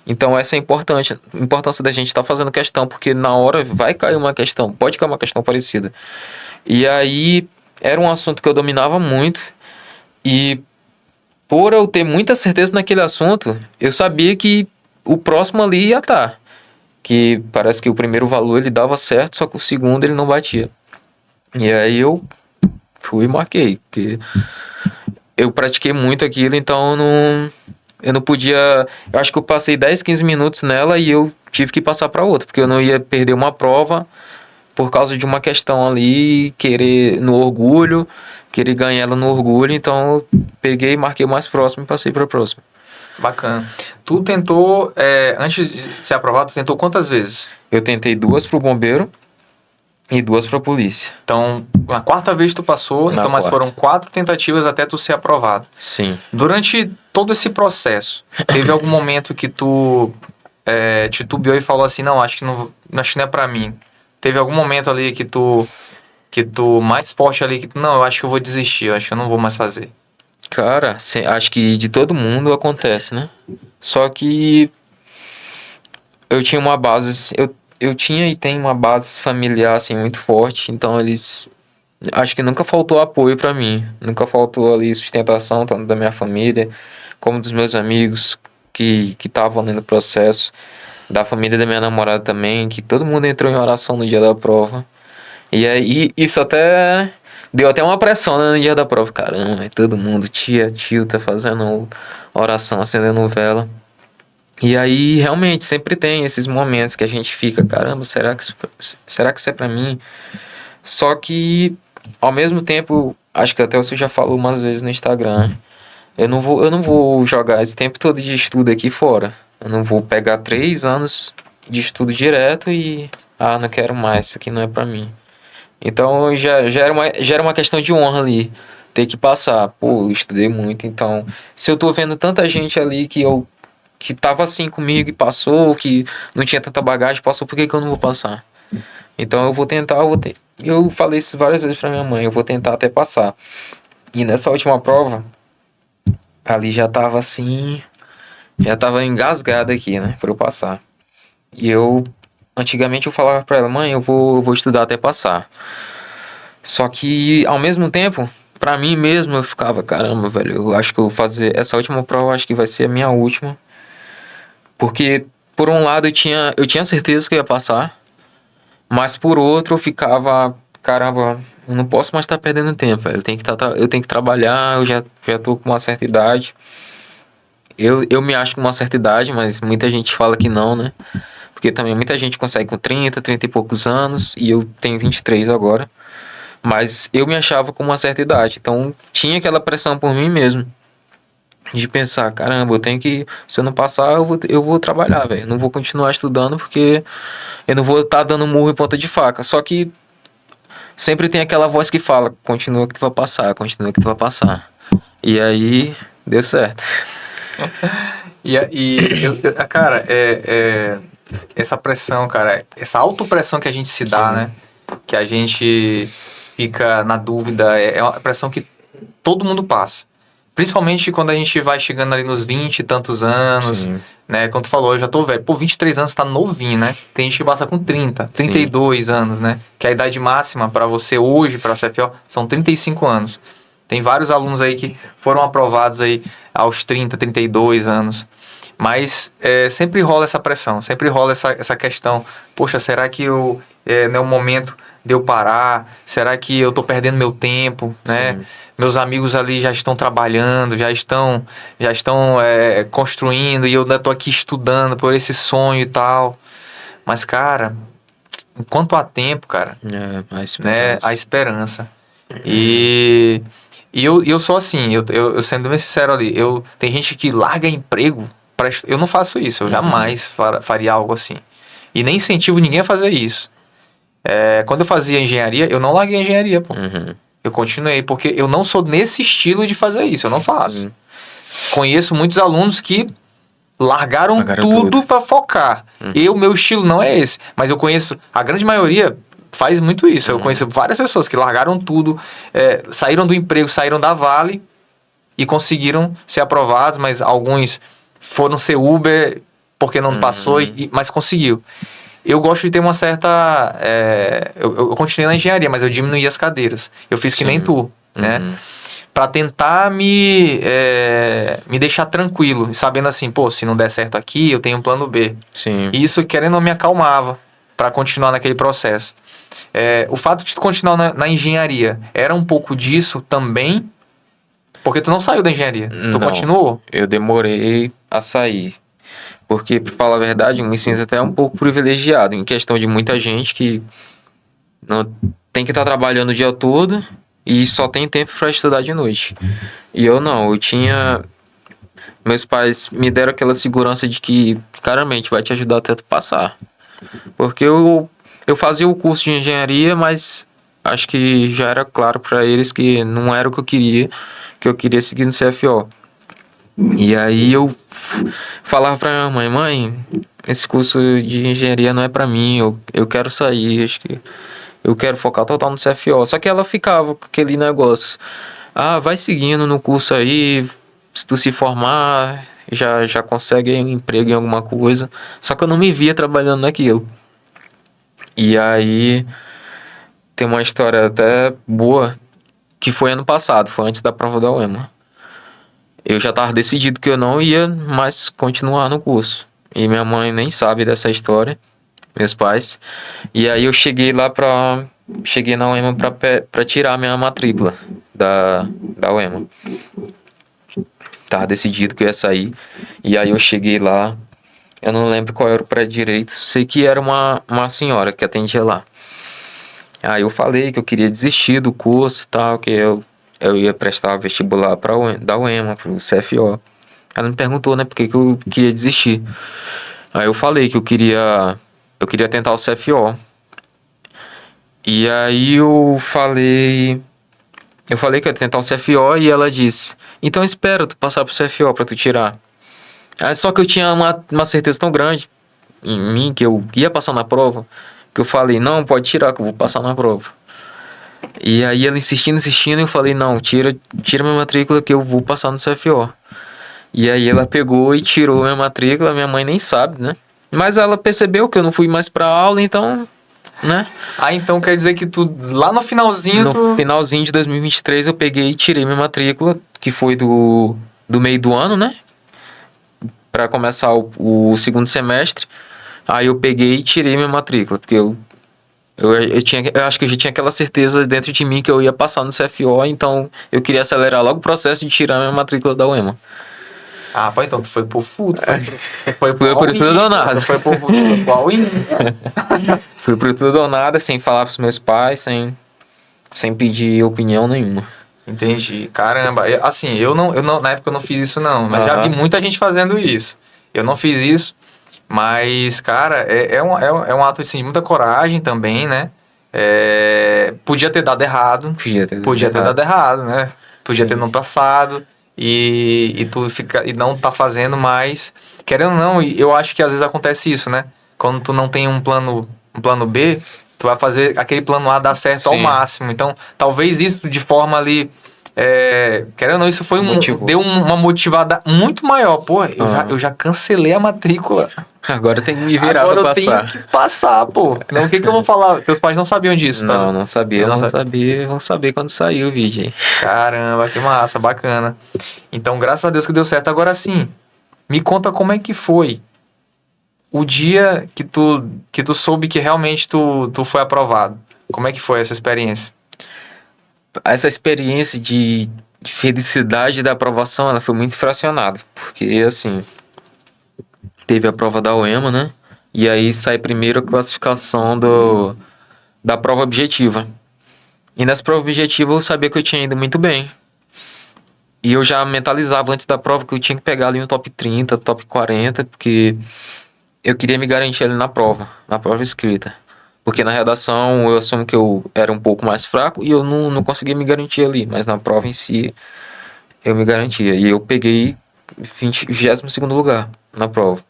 Então essa é a importância da gente estar fazendo questão, porque na hora vai cair uma questão, pode cair uma questão parecida. E aí era um assunto que eu dominava muito, e por eu ter muita certeza naquele assunto, eu sabia que o próximo ali ia estar. Que parece que o primeiro valor ele dava certo, só que o segundo ele não batia. E aí eu fui e marquei, porque eu pratiquei muito aquilo, então eu não podia. Eu acho que eu passei 10, 15 minutos nela e eu tive que passar para outra, porque eu não ia perder uma prova por causa de uma questão ali, querer no orgulho, querer ganhar ela no orgulho. Então eu peguei, marquei o mais próximo e passei para a próxima. Bacana. Tu tentou, antes de ser aprovado, tu tentou quantas vezes? Eu tentei 2 pro bombeiro e 2 pra polícia. Então, na quarta vez tu passou, Na então mas quarta. foram 4 tentativas até tu ser aprovado. Sim. Durante todo esse processo, teve algum momento que tu titubeou e falou assim, não, acho que não é pra mim. Teve algum momento ali que tu mais forte ali, que tu, não, eu acho que eu vou desistir, eu acho que eu não vou mais fazer. Cara, acho que de todo mundo acontece, né? Só que eu tinha uma base, eu tinha e tenho uma base familiar assim muito forte, então eles acho que nunca faltou apoio pra mim, nunca faltou ali sustentação tanto da minha família como dos meus amigos que estavam ali no processo, da família da minha namorada também, que todo mundo entrou em oração no dia da prova. E aí isso até deu até uma pressão, né, no dia da prova. Caramba, todo mundo, tia, tio tá fazendo oração, acendendo vela. E aí, realmente, sempre tem esses momentos que a gente fica, caramba, será que isso é pra mim? Só que, ao mesmo tempo, acho que até você já falou umas vezes no Instagram, eu não vou jogar esse tempo todo de estudo aqui fora. Eu não vou pegar 3 anos de estudo direto e, não quero mais, isso aqui não é pra mim. Então, já era uma questão de honra ali, ter que passar. Pô, eu estudei muito, então, se eu tô vendo tanta gente ali que tava assim comigo e passou, que não tinha tanta bagagem, passou, por que que eu não vou passar? Então eu vou tentar, eu falei isso várias vezes pra minha mãe, eu vou tentar até passar. E nessa última prova, ali já tava assim, já tava engasgado aqui, né, pra eu passar. E antigamente eu falava pra ela, mãe, eu vou estudar até passar. Só que, ao mesmo tempo, pra mim mesmo, eu ficava, caramba, velho, eu acho que eu vou fazer essa última prova, acho que vai ser a minha última. Porque, por um lado, eu tinha certeza que eu ia passar, mas por outro, eu ficava, caramba, eu não posso mais estar perdendo tempo, velho. Eu tenho que trabalhar, já tô com uma certa idade. Eu me acho com uma certa idade, mas muita gente fala que não, né? Porque também muita gente consegue com 30 e poucos anos, e eu tenho 23 agora. Mas eu me achava com uma certa idade, então tinha aquela pressão por mim mesmo. De pensar, caramba, eu tenho que. Se eu não passar, eu vou trabalhar, velho. Eu não vou continuar estudando porque eu não vou estar dando murro em ponta de faca. Só que sempre tem aquela voz que fala: continua que tu vai passar, continua que tu vai passar. E aí, deu certo. Cara, essa pressão, cara, essa autopressão que a gente se dá, Sim. né? Que a gente fica na dúvida, é uma pressão que todo mundo passa. Principalmente quando a gente vai chegando ali nos 20 e tantos anos, Sim. né? Quando tu falou, eu já tô velho. Pô, 23 anos tá novinho, né? Tem gente que passa com 30, 32 anos, né? Que a idade máxima para você hoje, para a CFO, são 35 anos. Tem vários alunos aí que foram aprovados aí aos 30, 32 anos. Mas sempre rola essa pressão, sempre rola essa questão. Poxa, será que não é o momento de eu parar? Será que eu tô perdendo meu tempo, né? Sim. Meus amigos ali já estão trabalhando, já estão construindo e eu ainda tô aqui estudando por esse sonho e tal. Mas, cara, enquanto há tempo, cara, É, a né, esperança. a esperança. E E eu sou assim, eu sendo bem sincero ali, tem gente que larga emprego, eu não faço isso, eu jamais faria algo assim. E nem incentivo ninguém a fazer isso. Quando eu fazia engenharia, eu não larguei a engenharia, pô. Eu continuei, porque eu não sou nesse estilo de fazer isso, eu não faço. Conheço muitos alunos que largaram tudo para focar. Meu estilo não é esse, mas eu conheço, a grande maioria faz muito isso. Eu conheço várias pessoas que largaram tudo, saíram do emprego, saíram da Vale e conseguiram ser aprovados, mas alguns foram ser Uber porque não passou, mas conseguiu. Eu gosto de ter uma certa... eu continuei na engenharia, mas eu diminuí as cadeiras. Eu fiz que nem tu, né? Pra tentar me deixar tranquilo, sabendo assim, pô, se não der certo aqui, eu tenho um plano B. Sim. E isso, querendo ou não, me acalmava para continuar naquele processo. O fato de tu continuar na engenharia, era um pouco disso também? Porque tu não saiu da engenharia, tu continuou? Eu demorei a sair. Porque, pra falar a verdade, eu me sinto até um pouco privilegiado, em questão de muita gente que não tem que estar trabalhando o dia todo e só tem tempo para estudar de noite. E eu não, meus pais me deram aquela segurança de que, claramente, vai te ajudar até tu passar. Porque eu fazia o curso de engenharia, mas acho que já era claro para eles que não era o que eu queria seguir no CFO. E aí eu falava pra minha mãe, esse curso de engenharia não é pra mim, eu quero sair, acho que eu quero focar total no CFO. Só que ela ficava com aquele negócio, vai seguindo no curso aí, se tu se formar, já consegue um emprego em alguma coisa. Só que eu não me via trabalhando naquilo. E aí tem uma história até boa, que foi ano passado, foi antes da prova da UEMA. Eu já estava decidido que eu não ia mais continuar no curso. E minha mãe nem sabe dessa história, meus pais. E aí eu cheguei na UEMA para tirar minha matrícula da UEMA. Tava decidido que eu ia sair. E aí eu cheguei lá, eu não lembro qual era o prédio direito, sei que era uma senhora que atendia lá. Aí eu falei que eu queria desistir do curso e tal, que eu ia prestar vestibular da UEMA, pro CFO. Ela me perguntou, né, por que eu queria desistir. Aí eu falei que eu queria tentar o CFO. E aí eu falei que eu ia tentar o CFO e ela disse, então espera tu passar pro CFO pra tu tirar. Aí, só que eu tinha uma certeza tão grande em mim que eu ia passar na prova, que eu falei, não, pode tirar que eu vou passar na prova. E aí ela insistindo, eu falei, não, tira minha matrícula que eu vou passar no CFO. E aí ela pegou e tirou minha matrícula, minha mãe nem sabe, né? Mas ela percebeu que eu não fui mais pra aula, então, né? Então quer dizer que tu, lá no finalzinho... No finalzinho de 2023 eu peguei e tirei minha matrícula, que foi do meio do ano, né? Pra começar o segundo semestre. Aí eu peguei e tirei minha matrícula, porque eu acho que eu já tinha aquela certeza dentro de mim que eu ia passar no CFO, então eu queria acelerar logo o processo de tirar minha matrícula da UEMA. Pô, então tu foi por fundo. Foi por tudo ou nada. Foi por all-in. Fui por tudo ou nada, sem falar pros meus pais, sem pedir opinião nenhuma. Entendi. Caramba. Assim, eu não, na época eu não fiz isso não, mas já vi muita gente fazendo isso. Eu não fiz isso. Mas, cara, é um ato assim, de muita coragem também, né? Podia ter dado errado. Podia ter dado errado, né? Podia ter não passado e tu não tá fazendo mais. Querendo ou não, eu acho que às vezes acontece isso, né? Quando tu não tem um plano B, tu vai fazer aquele plano A dar certo ao máximo. Então, talvez isso de forma ali... querendo ou não, isso foi deu uma motivada muito maior. Pô, eu já cancelei a matrícula. Agora eu tenho que me virar pra passar. Agora eu tenho que passar, pô. Não, o que eu vou falar? Teus pais não sabiam disso, tá? Não sabia. Vão saber quando sair o vídeo aí. Caramba, que massa, bacana. Então, graças a Deus que deu certo. Agora sim, me conta como é que foi o dia que tu soube que realmente tu foi aprovado. Como é que foi essa experiência? Essa experiência de felicidade da aprovação, ela foi muito fracionada. Porque, assim, teve a prova da UEMA, né? E aí sai primeiro a classificação da prova objetiva. E nessa prova objetiva eu sabia que eu tinha ido muito bem. E eu já mentalizava antes da prova que eu tinha que pegar ali um top 30, top 40, porque eu queria me garantir ali na prova escrita. Porque na redação eu assumo que eu era um pouco mais fraco e eu não conseguia me garantir ali, mas na prova em si eu me garantia. E eu peguei 22º lugar na prova.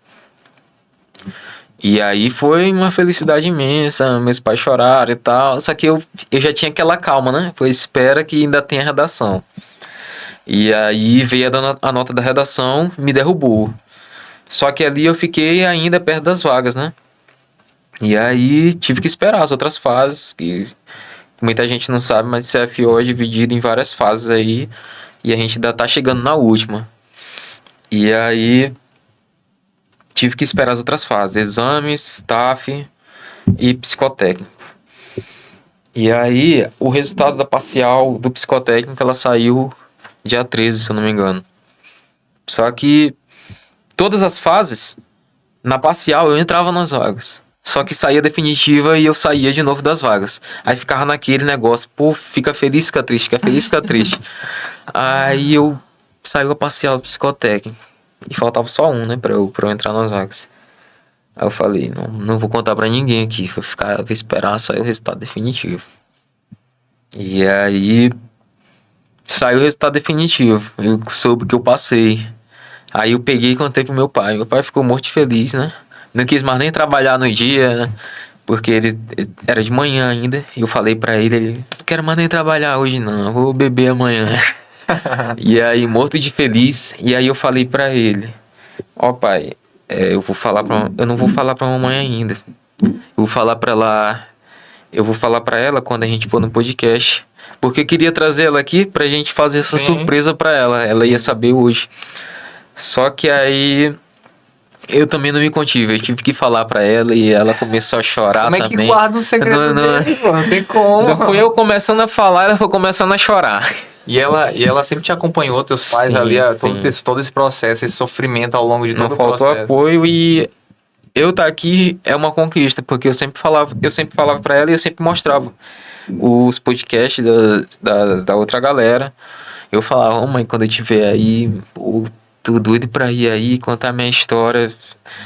E aí foi uma felicidade imensa, meus pais choraram e tal. Só que eu já tinha aquela calma, né? Foi, espera que ainda tenha redação. E aí veio a nota da redação, me derrubou. Só que ali eu fiquei ainda perto das vagas, né? E aí tive que esperar as outras fases, que muita gente não sabe, mas CFO é dividido em várias fases aí, e a gente ainda tá chegando na última. E aí tive que esperar as outras fases, exames, TAF e psicotécnico. E aí o resultado da parcial do psicotécnico, ela saiu dia 13, se eu não me engano. Só que todas as fases, na parcial eu entrava nas vagas. Só que saía definitiva e eu saía de novo das vagas. Aí ficava naquele negócio, pô, fica feliz, fica triste, fica feliz, fica triste. Aí eu saiu a parcial do psicotécnico. E faltava só um, né, pra eu entrar nas vagas. Aí eu falei, não vou contar pra ninguém aqui, vou esperar sair o resultado definitivo. E aí saiu o resultado definitivo. Eu soube que eu passei. Aí eu peguei e contei pro meu pai. Meu pai ficou muito feliz, né? Não quis mais nem trabalhar no dia, porque ele era de manhã ainda. E eu falei pra ele, não quero mais nem trabalhar hoje não, vou beber amanhã. E aí, morto de feliz. E aí eu falei pra ele, ó pai, eu não vou falar pra mamãe ainda. Eu vou falar pra ela quando a gente for no podcast. Porque eu queria trazer ela aqui pra gente fazer essa surpresa pra ela. Ela ia saber hoje. Só que aí eu também não me contive. Eu tive que falar pra ela e ela começou a chorar também. Como é que guarda o segredo dele, pô? Não tem como. Não foi eu começando a falar, ela foi começando a chorar. E ela sempre te acompanhou, teus pais Sim, ali, sim. todo esse processo, esse sofrimento ao longo de todo Não o faltou processo. apoio e eu estar aqui é uma conquista, porque eu sempre falava pra ela e eu sempre mostrava os podcasts da outra galera. Eu falava, oh, mãe, quando eu estiver aí, pô, tô doido pra ir aí, contar minha história,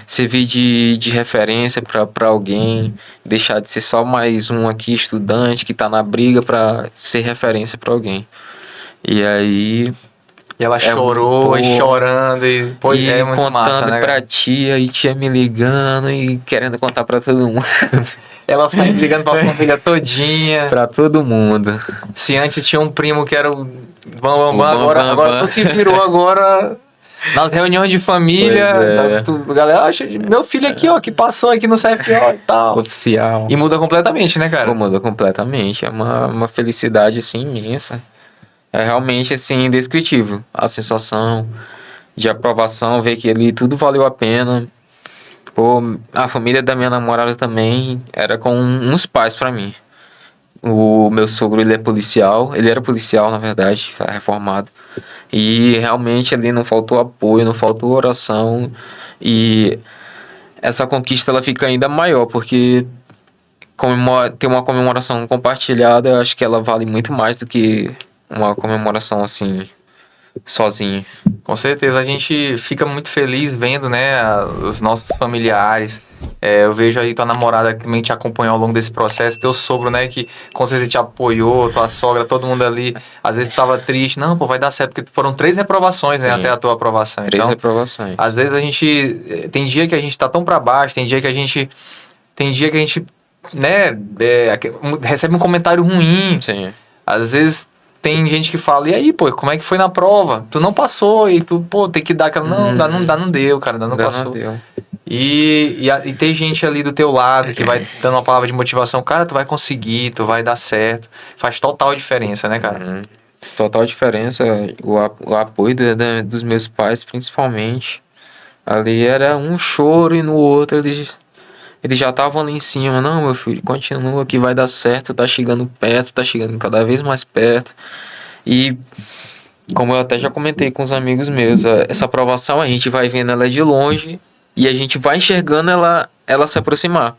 servir de referência pra alguém, deixar de ser só mais um aqui, estudante, que tá na briga pra ser referência pra alguém. E aí... E ela chorou, e chorando, e pô, e é muito contando massa, né, pra cara? tia, e tia me ligando e querendo contar pra todo mundo. Ela sai ligando pra família todinha. Pra todo mundo. Se antes tinha um primo que era o Bam Bam O Bam, Bam Bam agora Bam. tu que virou agora nas reuniões de família, Pois é. a galera acha meu filho aqui, ó, que passou aqui no CFO e tal. Oficial. E muda completamente, né, cara? Pô, muda completamente. É uma felicidade, assim, imensa. É realmente, assim, indescritível. A sensação de aprovação, ver que ali tudo valeu a pena. Pô, a família da minha namorada também era com uns pais pra mim. O meu sogro, ele é policial. Ele era policial, na verdade, tá reformado. E realmente ali não faltou apoio, não faltou oração. E essa conquista, ela fica ainda maior, porque ter uma comemoração compartilhada, eu acho que ela vale muito mais do que uma comemoração assim, sozinho. Com certeza, a gente fica muito feliz vendo, né, os nossos familiares. Eu vejo aí tua namorada que também te acompanhou ao longo desse processo, teu sogro, né, que com certeza te apoiou, tua sogra, todo mundo ali. Às vezes tu tava triste, não, pô, vai dar certo, porque foram 3 reprovações, né, Sim. até a tua aprovação. 3 Então, reprovações. às vezes a gente, tem dia que a gente tá tão pra baixo, tem dia que a gente, né, recebe um comentário ruim. Sim. Às vezes tem gente que fala, e aí, pô, como é que foi na prova? Tu não passou, e tu, pô, tem que dar aquela, não deu, cara, não passou. Não deu. E ter gente ali do teu lado que vai dando uma palavra de motivação, cara, tu vai conseguir, tu vai dar certo. Faz total diferença, né, cara? Total diferença, o apoio dos meus pais, principalmente. Ali era um choro e no outro eles já estavam ali em cima. Não, meu filho, continua que vai dar certo, tá chegando perto, tá chegando cada vez mais perto. E como eu até já comentei com os amigos meus, essa aprovação a gente vai vendo ela de longe e a gente vai enxergando ela se aproximar.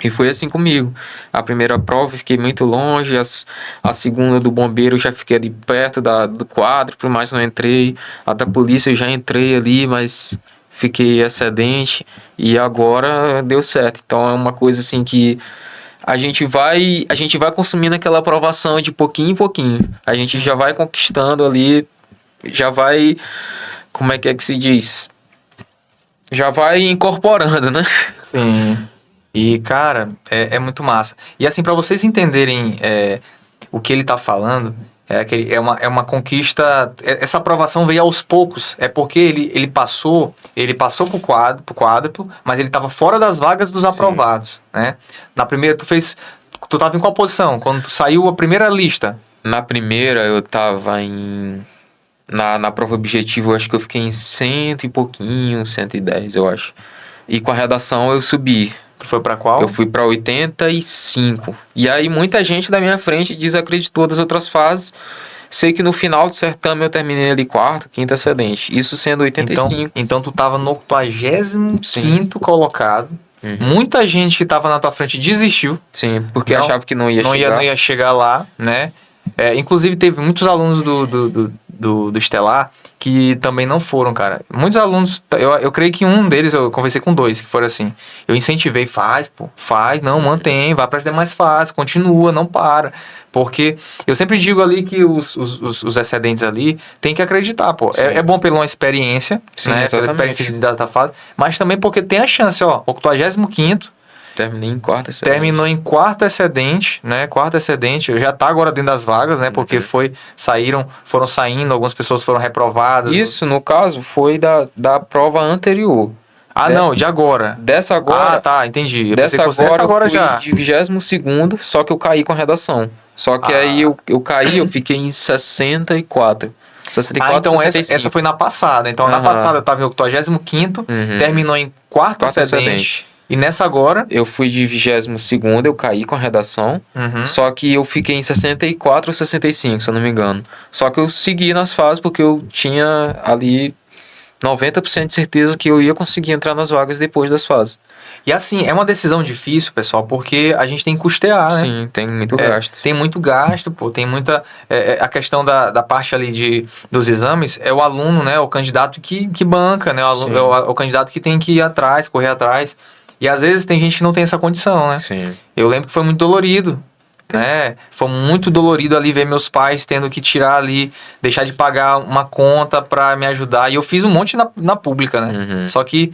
E foi assim comigo. A primeira prova eu fiquei muito longe, a segunda do bombeiro eu já fiquei ali perto do quádruplo, mas não entrei. A da polícia eu já entrei ali, mas fiquei excedente. E agora deu certo. Então é uma coisa assim que a gente vai consumindo aquela aprovação de pouquinho em pouquinho. A gente já vai conquistando ali, já vai, como é que se diz? Já vai incorporando, né? Sim. E, cara, é muito massa. E assim, para vocês entenderem o que ele tá falando, é uma conquista. Essa aprovação veio aos poucos. É porque ele passou pro quádruplo, mas ele tava fora das vagas dos aprovados, né? Na primeira, tu tava em qual posição? Quando tu saiu a primeira lista? Na primeira eu tava na prova objetiva, eu acho que eu fiquei em cento e pouquinho, 110, eu acho. E com a redação eu subi. Tu foi pra qual? Eu fui pra 85. E aí muita gente da minha frente desacreditou das outras fases. Sei que no final do certame eu terminei ali quarto, quinto excedente. Isso sendo 85. Então tu tava no 85º Sim. colocado. Uhum. Muita gente que tava na tua frente desistiu. Sim, porque Não- achava que não ia chegar. Não ia chegar lá, né? Inclusive, teve muitos alunos do Estelar que também não foram, cara. Muitos alunos, eu creio que um deles, eu conversei com dois que foram assim. Eu incentivei, faz, não, mantém, vai para as demais fases, continua, não para. Porque eu sempre digo ali que os excedentes ali tem que acreditar, pô. Sim. É bom pela uma experiência, Sim, né? Pela exatamente. experiência de data fase, mas também porque tem a chance, ó. 85º. Terminei em quarto excedente. Terminou em quarto excedente, né? Quarto excedente, já tá agora dentro das vagas, né? Porque foram saindo, algumas pessoas foram reprovadas. Isso, no caso, foi da prova anterior. Não, de agora. Dessa agora. Ah, tá, entendi. Eu pensei Dessa que fosse agora, agora eu fui já. de 22º, só que eu caí com a redação. Só que aí eu caí, eu fiquei em 64. 64, Então 65. essa foi na passada. Então na Aham. passada eu tava em 85º, Uhum. terminou em quarto Quarto excedente. excedente. E nessa agora. Eu fui de 22º, eu caí com a redação. Uhum. Só que eu fiquei em 64 ou 65, se eu não me engano. Só que eu segui nas fases porque eu tinha ali 90% de certeza que eu ia conseguir entrar nas vagas depois das fases. E assim, é uma decisão difícil, pessoal, porque a gente tem que custear, né? Sim, tem muito gasto. Tem muito gasto, pô, tem muita... a questão da parte ali dos exames é o aluno, né? O candidato que banca, né? O candidato que tem que ir atrás, correr atrás. E às vezes tem gente que não tem essa condição, né? Sim. Eu lembro que foi muito dolorido, né? Foi muito dolorido ali ver meus pais tendo que tirar ali, deixar de pagar uma conta pra me ajudar. E eu fiz um monte na pública, né? Uhum. Só que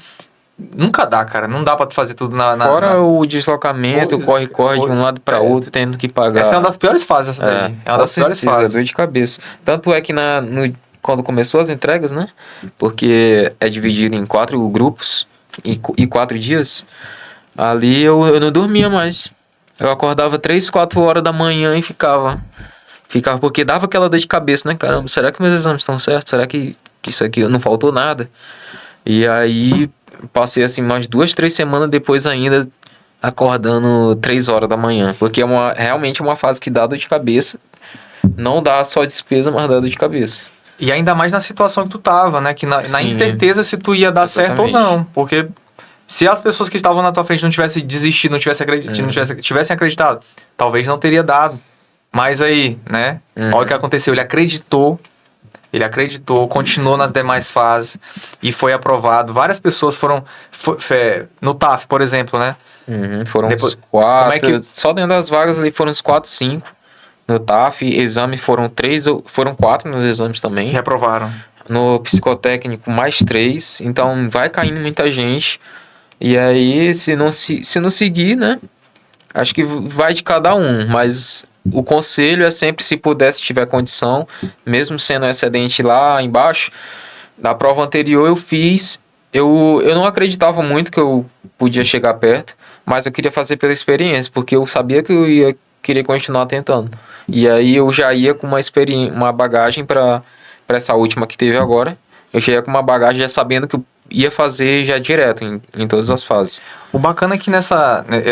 nunca dá, cara. Não dá pra tu fazer tudo Fora o deslocamento, o corre-corre de um lado para outro, tendo que pagar. Essa é uma das piores fases, essa daí. É uma das piores fases. É dor de cabeça. Tanto é que quando começou as entregas, né? Porque é dividido em 4 grupos e 4 dias. Ali eu não dormia mais. Eu acordava 3, 4 horas da manhã e ficava porque dava aquela dor de cabeça, né? Caramba, será que meus exames estão certos? Será que isso aqui não faltou nada? E aí passei assim umas 2, 3 semanas depois ainda acordando 3 horas da manhã. Porque realmente é uma fase que dá dor de cabeça. Não dá só despesa, mas dá dor de cabeça. E ainda mais na situação que tu tava, né? Que na Sim, incerteza se tu ia dar certo ou exatamente. não. Porque se as pessoas que estavam na tua frente não tivessem desistido, não tivessem acreditado, talvez não teria dado. Mas aí, né? Olha o que aconteceu. Ele acreditou, continuou nas demais fases e foi aprovado. Várias pessoas foram no TAF, por exemplo, né? Foram Depois- uns 4. como é que- Só dentro das vagas ali foram uns 4, 5. No TAF, exame foram 4 nos exames também. Que reprovaram. No psicotécnico, mais 3. Então vai caindo muita gente. E aí, se não seguir, né? Acho que vai de cada um. Mas o conselho é sempre, se puder, se tiver condição, mesmo sendo excedente lá embaixo. Na prova anterior eu fiz. Eu não acreditava muito que eu podia chegar perto, mas eu queria fazer pela experiência, porque eu sabia que eu ia querer continuar tentando. E aí eu já ia com uma bagagem para essa última que teve agora. Eu já ia com uma bagagem já sabendo que eu ia fazer já direto em todas as fases. O bacana é que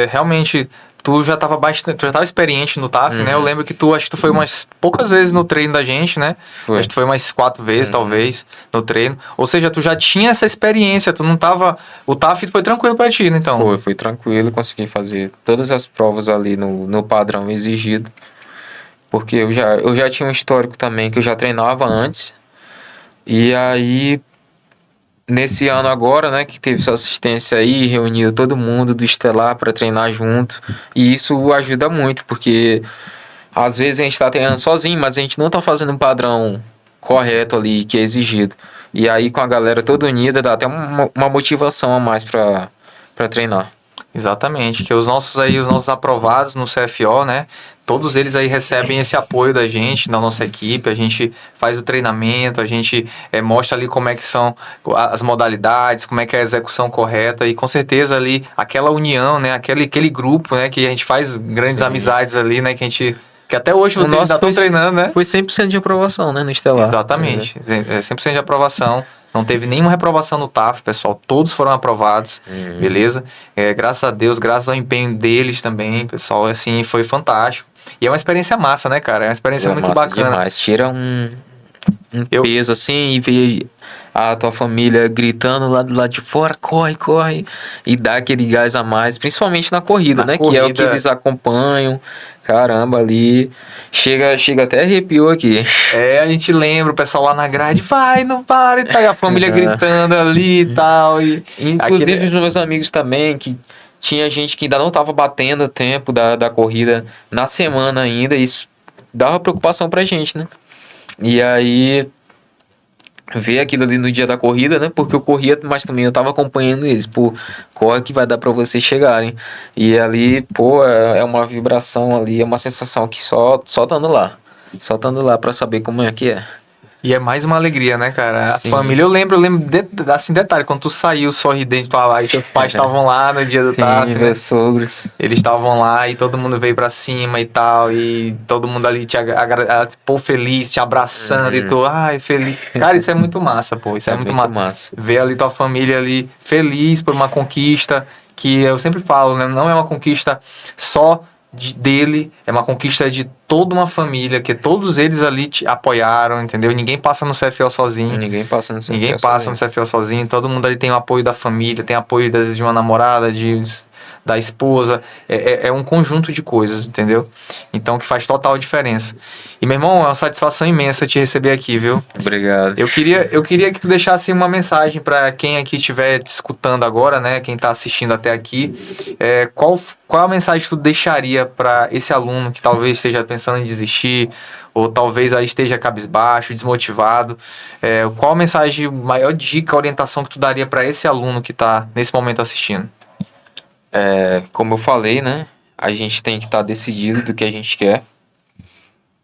realmente tu já tava bastante, tu já tava experiente no TAF, né? Eu lembro que acho que tu foi umas poucas vezes no treino da gente, né? Foi. Acho que tu foi umas 4 vezes, talvez, no treino. Ou seja, tu já tinha essa experiência, tu não tava... O TAF foi tranquilo pra ti, né, então? Foi tranquilo, consegui fazer todas as provas ali no padrão exigido. Porque eu já tinha um histórico também que eu já treinava antes. E aí, nesse ano agora, né, que teve sua assistência aí, reuniu todo mundo do Estelar para treinar junto. E isso ajuda muito, porque às vezes a gente está treinando sozinho, mas a gente não está fazendo um padrão correto ali que é exigido. E aí, com a galera toda unida, dá até uma motivação a mais para treinar. Exatamente, que os nossos aprovados no CFO, né? Todos eles aí recebem esse apoio da gente, da nossa equipe, a gente faz o treinamento, a gente mostra ali como é que são as modalidades, como é que é a execução correta e com certeza ali aquela união, né? Aquele grupo, né? Que a gente faz grandes amizades ali, né? Que até hoje vocês ainda estão treinando, né? Foi 100% de aprovação, né, no Estelar. Exatamente, 100% de aprovação. Não teve nenhuma reprovação no TAF, pessoal. Todos foram aprovados, beleza? Graças a Deus, graças ao empenho deles também, pessoal, assim, foi fantástico. E é uma experiência massa, né, cara? É uma experiência muito bacana. Demais. Tira um peso assim e ver a tua família gritando lá do lado de fora, corre, corre, e dá aquele gás a mais, principalmente na corrida, né? Que é o que eles acompanham. Caramba, ali chega até arrepiou aqui. A gente lembra o pessoal lá na grade, vai, não para, e tá, e a família gritando ali e tal. Inclusive os meus amigos também, que tinha gente que ainda não tava batendo o tempo da corrida na semana ainda, isso dava preocupação pra gente, né? E aí, ver aquilo ali no dia da corrida, né? Porque eu corria, mas também eu tava acompanhando eles. Pô, corre que vai dar pra vocês chegarem. E ali, pô, é uma vibração ali, é uma sensação que só estando lá. Só estando lá pra saber como é que é. E é mais uma alegria, né, cara? Sim. A família, eu lembro assim, detalhe, quando tu saiu sorridente pra lá e teus pais estavam lá no dia do TAF, meus sogros. Eles estavam lá e todo mundo veio pra cima e tal, e todo mundo ali pô, feliz, te abraçando e tu, ai, feliz. Cara, isso é muito massa, pô, isso é muito massa. Ver ali tua família ali feliz por uma conquista que eu sempre falo, né, não é uma conquista só dele, é uma conquista de toda uma família, que todos eles ali te apoiaram, entendeu? Ninguém passa no CFO sozinho. Ninguém passa no CFO sozinho. Todo mundo ali tem o apoio da família, tem apoio de uma namorada, da esposa. É um conjunto de coisas, entendeu? Então, que faz total diferença. E, meu irmão, é uma satisfação imensa te receber aqui, viu? Obrigado. Eu queria que tu deixasse uma mensagem para quem aqui estiver te escutando agora, né? Quem tá assistindo até aqui. Qual a mensagem que tu deixaria para esse aluno que talvez esteja pensando em desistir, ou talvez aí esteja cabisbaixo, desmotivado? Qual a mensagem, maior dica, orientação que tu daria para esse aluno que tá nesse momento assistindo? Como eu falei, né? A gente tem que estar decidido do que a gente quer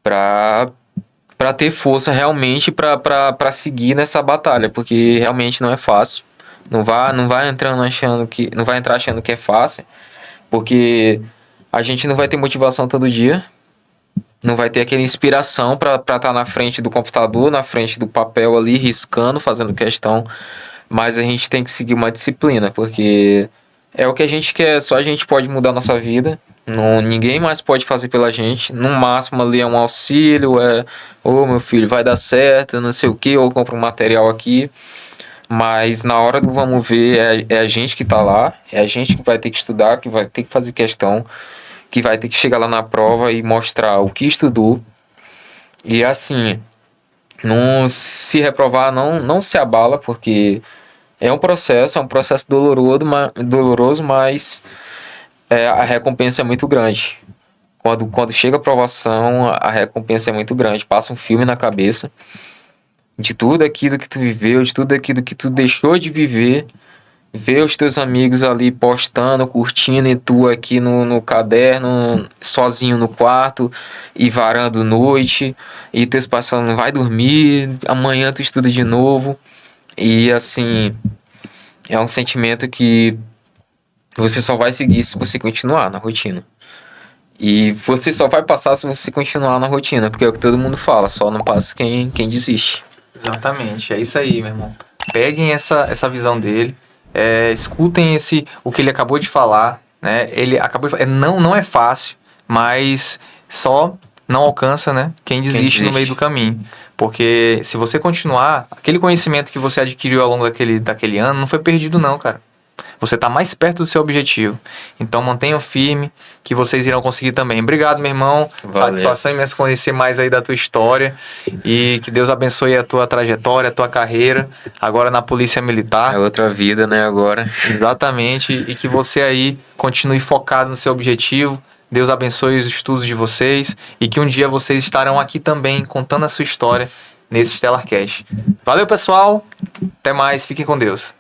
para ter força realmente para seguir nessa batalha, porque realmente não é fácil. Não vai entrar achando que é fácil, porque a gente não vai ter motivação todo dia, não vai ter aquela inspiração para estar na frente do computador, na frente do papel ali, riscando, fazendo questão, mas a gente tem que seguir uma disciplina, porque é o que a gente quer, só a gente pode mudar a nossa vida. Ninguém mais pode fazer pela gente. No máximo ali é um auxílio, meu filho, vai dar certo, não sei o que, ou compra um material aqui. Mas na hora do vamos ver, é a gente que tá lá, é a gente que vai ter que estudar, que vai ter que fazer questão, que vai ter que chegar lá na prova e mostrar o que estudou. E assim, não se reprovar, não se abala, porque é um processo doloroso, mas a recompensa é muito grande. Quando chega a aprovação, a recompensa é muito grande. Passa um filme na cabeça de tudo aquilo que tu viveu, de tudo aquilo que tu deixou de viver. Ver os teus amigos ali postando, curtindo, e tu aqui no caderno, sozinho no quarto, e varando noite, e teus pais falando, vai dormir, amanhã tu estuda de novo. E assim, é um sentimento que você só vai seguir se você continuar na rotina. E você só vai passar se você continuar na rotina, porque é o que todo mundo fala, só não passa quem desiste. Exatamente, é isso aí, meu irmão. Peguem essa visão dele, escutem o que ele acabou de falar, né? Ele acabou de falar, não é fácil, mas só não alcança, né, quem desiste no meio do caminho. Porque se você continuar, aquele conhecimento que você adquiriu ao longo daquele ano não foi perdido não, cara. Você está mais perto do seu objetivo. Então mantenham firme, que vocês irão conseguir também. Obrigado, meu irmão. Valeu. Satisfação imensa conhecer mais aí da tua história. E que Deus abençoe a tua trajetória, a tua carreira, agora na Polícia Militar. É outra vida, né, agora. Exatamente. E que você aí continue focado no seu objetivo. Deus abençoe os estudos de vocês. E que um dia vocês estarão aqui também contando a sua história nesse Stellarcast. Valeu, pessoal. Até mais. Fiquem com Deus.